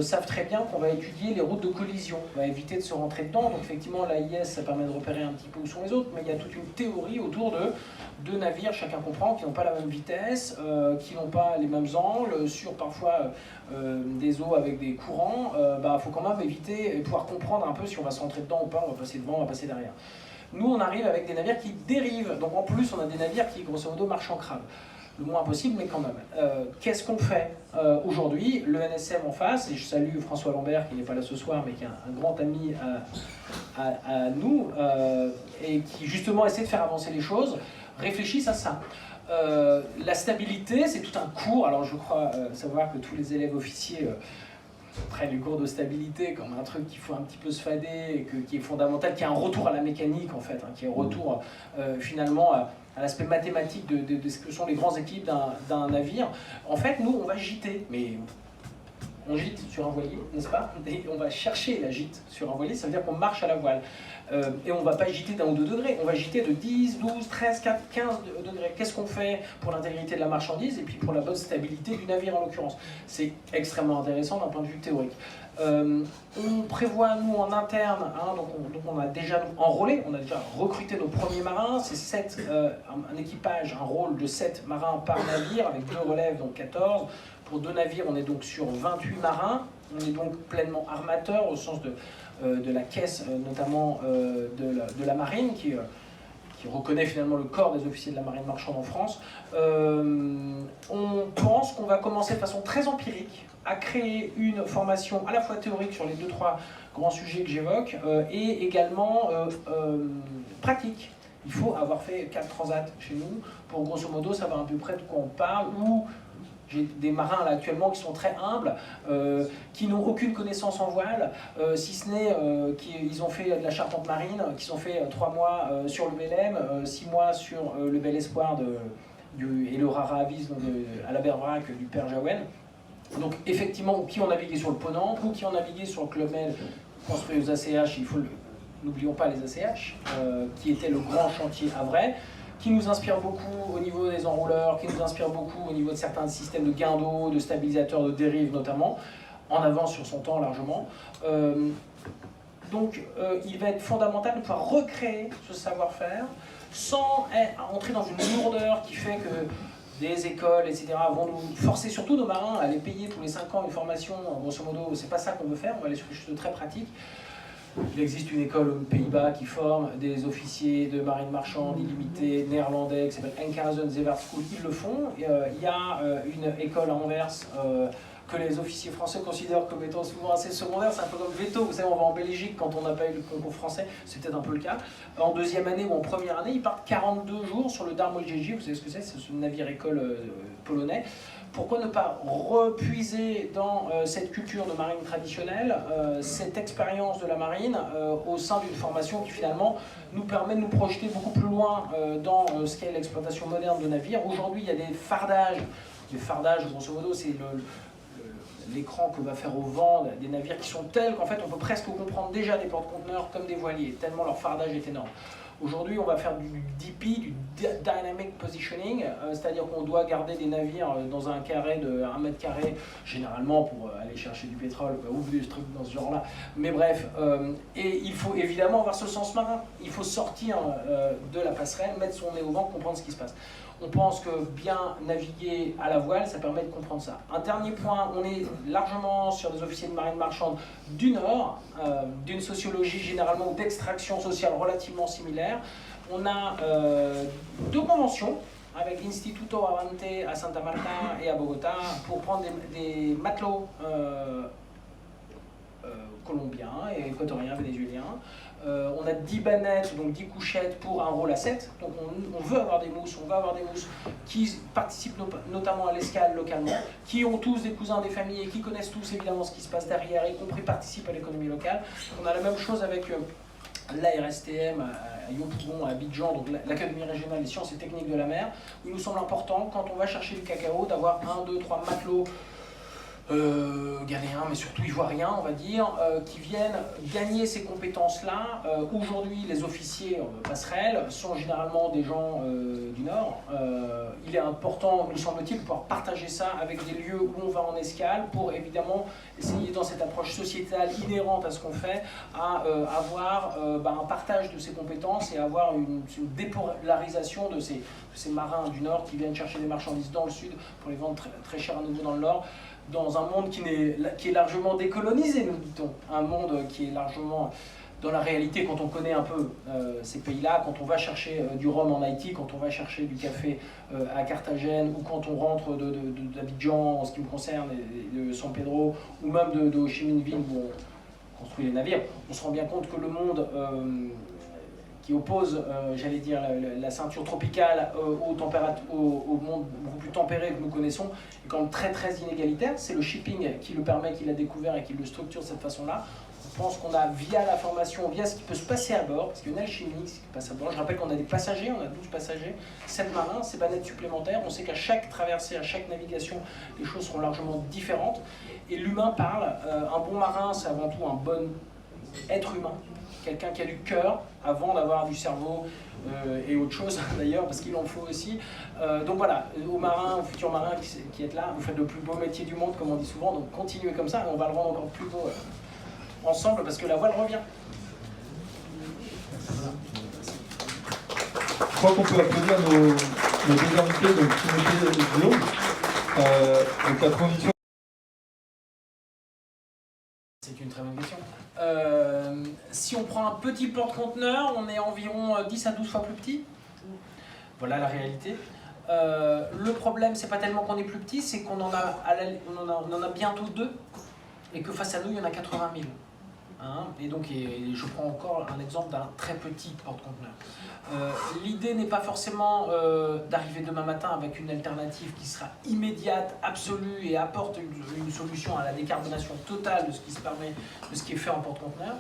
savent très bien qu'on va étudier les routes de collision, on va éviter de se rentrer dedans. Donc effectivement, l'AIS, ça permet de repérer un petit peu où sont les autres, mais il y a toute une théorie autour de deux navires, chacun comprend, qui n'ont pas la même vitesse, qui n'ont pas les mêmes angles, sur parfois des eaux avec des courants. Faut quand même éviter et pouvoir comprendre un peu si on va se rentrer dedans ou pas, on va passer devant, on va passer derrière. Nous, on arrive avec des navires qui dérivent, donc en plus, on a des navires qui, grosso modo, marchent en crabe. Le moins possible, mais quand même. Qu'est-ce qu'on fait aujourd'hui? Le NSM en face, et je salue François Lambert, qui n'est pas là ce soir, mais qui est un grand ami à nous, et qui justement essaie de faire avancer les choses, réfléchissent à ça. La stabilité, c'est tout un cours. Alors je crois savoir que tous les élèves officiers prennent le cours de stabilité comme un truc qu'il faut un petit peu se fader, et qui est fondamental, qui est un retour à la mécanique en fait, qui est un retour finalement à l'aspect mathématique de ce que sont les grands équipes d'un navire. En fait, nous, on va gîter, mais on gîte sur un voilier, n'est-ce pas? Et on va chercher la gîte sur un voilier, ça veut dire qu'on marche à la voile. Et on ne va pas gîter d'1 ou 2 degrés, on va gîter de 10, 12, 13, 15 degrés. Qu'est-ce qu'on fait pour l'intégrité de la marchandise et puis pour la bonne stabilité du navire en l'occurrence? C'est extrêmement intéressant d'un point de vue théorique. On prévoit, nous, en interne, donc on a déjà enrôlé, on a déjà recruté nos premiers marins, c'est un équipage, un rôle de 7 marins par navire, avec 2 relèves, donc 14. Pour 2 navires, on est donc sur 28 marins, on est donc pleinement armateur au sens de la caisse, notamment de la marine, qui reconnaît finalement le corps des officiers de la marine marchande en France. On pense qu'on va commencer de façon très empirique à créer une formation à la fois théorique sur les 2-3 grands sujets que j'évoque et également pratique. Il faut avoir fait 4 transats chez nous pour grosso modo savoir à peu près de quoi on parle, ou j'ai des marins là actuellement qui sont très humbles, qui n'ont aucune connaissance en voile, si ce n'est qu'ils ont fait de la charpente marine, qu'ils ont fait 3 mois sur le Belém, 6 mois sur le Bel Espoir et le Rara Avis à la Berbrac du Père Jaouen. Donc effectivement, qui ont navigué sur le Ponant, ou qui ont navigué sur le Club Med construit aux ACH, n'oublions pas les ACH, qui était le grand chantier havrais, qui nous inspire beaucoup au niveau des enrouleurs, qui nous inspire beaucoup au niveau de certains systèmes de gain d'eau, de stabilisateurs de dérive notamment, en avance sur son temps largement. Donc il va être fondamental de pouvoir recréer ce savoir-faire sans entrer dans une lourdeur qui fait que des écoles, etc. vont nous forcer, surtout nos marins, à les payer tous les 5 ans une formation, grosso modo, c'est pas ça qu'on veut faire, on va aller sur quelque chose de très pratique. Il existe une école aux Pays-Bas qui forme des officiers de marine marchande illimitée néerlandais qui s'appelle Enkhuizen Zeevaartschool, ils le font. Il y a une école à Anvers que les officiers français considèrent comme étant souvent assez secondaire, c'est un peu comme Veto, vous savez, on va en Belgique quand on n'a pas eu le concours français, c'est peut-être un peu le cas. En 2e année ou en 1re année, ils partent 42 jours sur le Darmojejy, vous savez ce que c'est ce navire-école polonais. Pourquoi ne pas repuiser dans cette culture de marine traditionnelle, cette expérience de la marine au sein d'une formation qui finalement nous permet de nous projeter beaucoup plus loin dans ce qu'est l'exploitation moderne de navires. Aujourd'hui, il y a des fardages. Les fardages, grosso modo, c'est l'écran que va faire au vent des navires qui sont tels qu'en fait on peut presque comprendre déjà des porte-conteneurs comme des voiliers, tellement leur fardage est énorme. Aujourd'hui, on va faire du DP, du Dynamic Positioning, c'est-à-dire qu'on doit garder des navires dans un carré de 1 mètre carré, généralement pour aller chercher du pétrole, ou des trucs dans ce genre-là. Mais bref, et il faut évidemment avoir ce sens marin. Il faut sortir de la passerelle, mettre son nez au vent, comprendre ce qui se passe. On pense que bien naviguer à la voile, ça permet de comprendre ça. Un dernier point, on est largement sur des officiers de marine marchande du Nord, d'une sociologie généralement ou d'extraction sociale relativement similaire. On a 2 conventions avec l'Instituto Avante à Santa Marta et à Bogota pour prendre des matelots colombiens, et équatoriens, vénézuéliens. On a 10 bannettes, donc 10 couchettes pour un rôle à 7. Donc on veut avoir des mousses, on va avoir des mousses qui participent notamment à l'escale localement, qui ont tous des cousins, des familles et qui connaissent tous évidemment ce qui se passe derrière, y compris participent à l'économie locale. On a la même chose avec l'ARSTM à Yopougon, à Abidjan, donc l'Académie régionale des sciences et techniques de la mer, où il nous semble important, quand on va chercher du cacao, d'avoir 1, 2, 3 matelots ghanéens, mais surtout ivoiriens, on va dire, qui viennent gagner ces compétences-là. Aujourd'hui, les officiers passerelles sont généralement des gens du Nord. Il est important, nous semble-t-il, de pouvoir partager ça avec des lieux où on va en escale pour évidemment essayer, dans cette approche sociétale inhérente à ce qu'on fait, à avoir un partage de ces compétences et avoir une dépolarisation de ces marins du Nord qui viennent chercher des marchandises dans le Sud pour les vendre très, très cher à nouveau dans le Nord, dans un monde qui est largement décolonisé, nous dit-on. Un monde qui est largement dans la réalité, quand on connaît un peu ces pays-là, quand on va chercher du rhum en Haïti, quand on va chercher du café à Carthagène, ou quand on rentre d'Abidjan, en ce qui me concerne, de San Pedro, ou même de Ho Chi Minh Ville, où on construit les navires, on se rend bien compte que le monde qui oppose, j'allais dire, la ceinture tropicale au monde beaucoup plus tempéré que nous connaissons, est quand même très très inégalitaire. C'est le shipping qui le permet, qui l'a découvert et qui le structure de cette façon-là. On pense qu'on a, via la formation, via ce qui peut se passer à bord, parce qu'il y a une alchimie qui passe à bord. Je rappelle qu'on a des passagers, on a 12 passagers, 7 marins, ces bannettes supplémentaires. On sait qu'à chaque traversée, à chaque navigation, les choses seront largement différentes. Et l'humain parle. Un bon marin, c'est avant tout un bon être humain. Quelqu'un qui a du cœur avant d'avoir du cerveau et autre chose d'ailleurs, parce qu'il en faut aussi. Donc voilà, aux marins, aux futurs marins qui êtes là, vous faites le plus beau métier du monde, comme on dit souvent, donc continuez comme ça, et on va le rendre encore plus beau ensemble, parce que la voile revient. Je crois qu'on peut applaudir nos deux invités, donc Timothée et Guillaume. Donc la transition. C'est une très bonne question. Si on prend un petit porte-conteneur, on est environ 10 à 12 fois plus petit. Voilà la réalité. Le problème, c'est pas tellement qu'on est plus petit, c'est qu'on en a bientôt 2 et que face à nous, il y en a 80 000. Hein, et donc, je prends encore un exemple d'un très petit porte-conteneur. L'idée n'est pas forcément d'arriver demain matin avec une alternative qui sera immédiate, absolue et apporte une solution à la décarbonation totale de ce qui se permet, de ce qui est fait en porte-conteneur.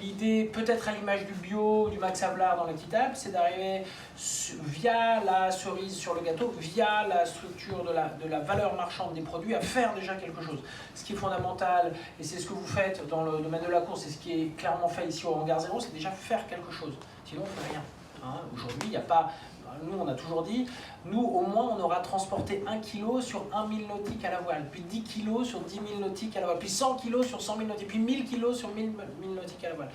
L'idée, peut-être à l'image du bio, du Max Havelaar dans les Petites Alpes, c'est d'arriver via la cerise sur le gâteau, via la structure de la valeur marchande des produits, à faire déjà quelque chose. Ce qui est fondamental, et c'est ce que vous faites dans le domaine de la course, et ce qui est clairement fait ici au Hangar Zéro, c'est déjà faire quelque chose. Sinon, on ne fait rien. Hein, aujourd'hui, il n'y a pas... Nous, on a toujours dit, nous, au moins, on aura transporté 1 kg sur 1 000 nautiques à la voile, puis 10 kg sur 10 000 nautiques à la voile, puis 100 kg sur 100 000 nautiques, puis 1000 kg sur 1000 nautiques à la voile.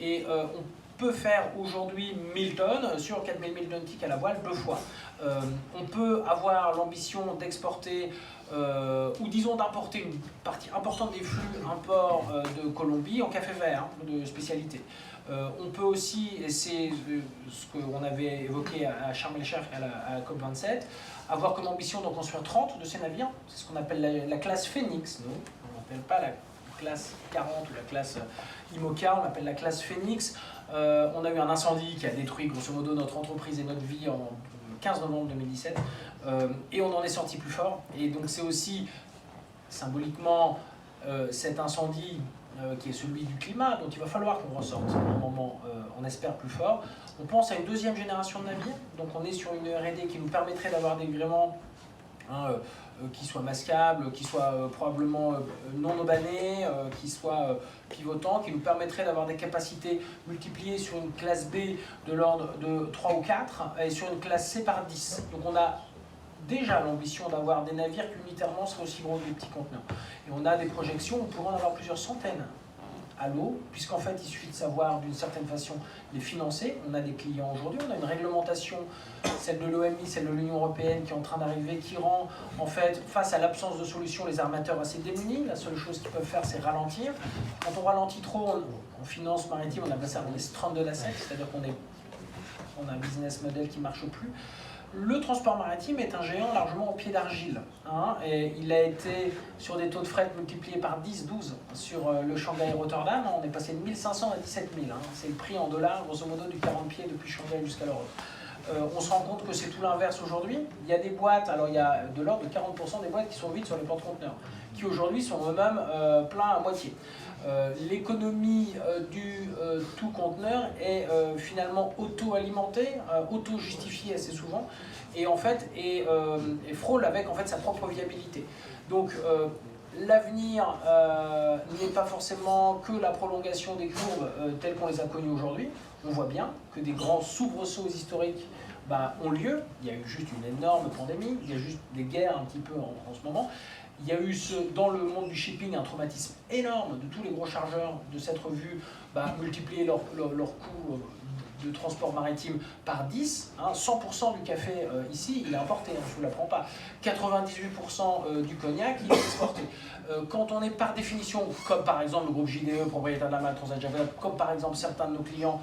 Et on peut faire aujourd'hui 1000 tonnes sur 4000 nautiques à la voile 2 fois. On peut avoir l'ambition d'exporter, ou disons d'importer une partie importante des flux imports de Colombie en café vert, de spécialité. On peut aussi, et c'est ce qu'on avait évoqué à Sharm el-Sheikh à la COP27, avoir comme ambition d'en construire 30 de ces navires. C'est ce qu'on appelle la classe Phoenix. Nous, on n'appelle pas la classe 40 ou la classe IMOCA, on l'appelle la classe Phoenix. On a eu un incendie qui a détruit grosso modo notre entreprise et notre vie en 15 novembre 2017. Et on en est sorti plus fort. Et donc c'est aussi symboliquement cet incendie qui est celui du climat, dont il va falloir qu'on ressorte à un moment, on espère, plus fort. On pense à une deuxième génération de navires, donc on est sur une R&D qui nous permettrait d'avoir des gréements qui soient masquables, qui soient probablement non aubanés, qui soient pivotants, qui nous permettraient d'avoir des capacités multipliées sur une classe B de l'ordre de 3 ou 4 et sur une classe C par 10. Donc on a déjà l'ambition d'avoir des navires qui unitairement seraient aussi gros que des petits conteneurs. Et on a des projections, on pourrait en avoir plusieurs centaines à l'eau, puisqu'en fait il suffit de savoir d'une certaine façon les financer. On a des clients aujourd'hui, on a une réglementation, celle de l'OMI, celle de l'Union Européenne qui est en train d'arriver, qui rend en fait, face à l'absence de solution, les armateurs assez démunis. La seule chose qu'ils peuvent faire, c'est ralentir. Quand on ralentit trop, en finance maritime, on appelle ça les stranded assets, c'est-à-dire qu'on a un business model qui ne marche plus. Le transport maritime est un géant largement au pied d'argile. Hein, et il a été sur des taux de fret multipliés par 10, 12 sur le Shanghai-Rotterdam. On est passé de 1500 à 17 000. Hein, c'est le prix en dollars, grosso modo, du 40 pieds depuis Shanghai jusqu'à l'Europe. On se rend compte que c'est tout l'inverse aujourd'hui. Il y a des boîtes, alors il y a de l'ordre de 40% des boîtes qui sont vides sur les porte-conteneurs, qui aujourd'hui sont eux-mêmes pleins à moitié. L'économie du tout conteneur est finalement auto-alimentée, auto-justifiée assez souvent, et en fait et frôle avec en fait sa propre viabilité. Donc l'avenir n'est pas forcément que la prolongation des courbes telles qu'on les a connues aujourd'hui. On voit bien que des grands soubresauts historiques ont lieu. Il y a eu juste une énorme pandémie, il y a juste des guerres un petit peu en ce moment. Il y a eu dans le monde du shipping un traumatisme énorme de tous les gros chargeurs de s'être vus multiplier leur coût de transport maritime par 10. Hein, 100% du café ici, il est importé, je ne vous l'apprends pas. 98% du cognac, il est exporté. Quand on est par définition, comme par exemple le groupe JDE, propriétaire de la marque Transat Java, comme par exemple certains de nos clients,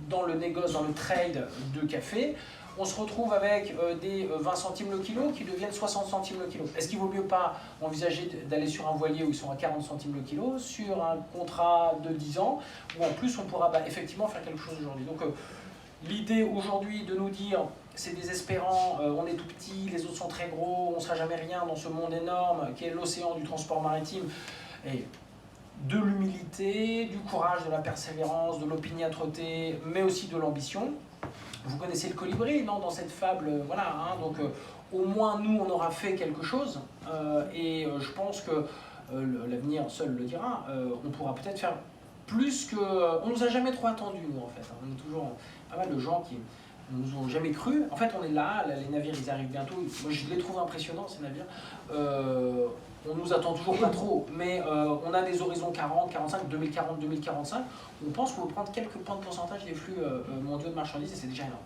dans le négoce, dans le trade de café, on se retrouve avec des 20 centimes le kilo qui deviennent 60 centimes le kilo. Est-ce qu'il ne vaut mieux pas envisager d'aller sur un voilier où ils sont à 40 centimes le kilo, sur un contrat de 10 ans, où en plus on pourra effectivement faire quelque chose aujourd'hui. Donc l'idée aujourd'hui de nous dire c'est désespérant, on est tout petit, les autres sont très gros, on ne sera jamais rien dans ce monde énorme qui est l'océan du transport maritime, et de l'humilité, du courage, de la persévérance, de l'opiniâtreté, mais aussi de l'ambition. Vous connaissez le colibri, non, dans cette fable, voilà, hein, donc au moins nous on aura fait quelque chose, et je pense que l'avenir seul le dira, on pourra peut-être faire plus que... on nous a jamais trop attendu, nous, en fait, hein. On est toujours pas mal de gens qui nous ont jamais cru. En fait, on est là, les navires, ils arrivent bientôt. Moi, je les trouve impressionnants, ces navires. On nous attend toujours pas trop, mais on a des horizons 40, 45, 2040, 2045. On pense qu'on peut prendre quelques points de pourcentage des flux mondiaux de marchandises, et c'est déjà énorme.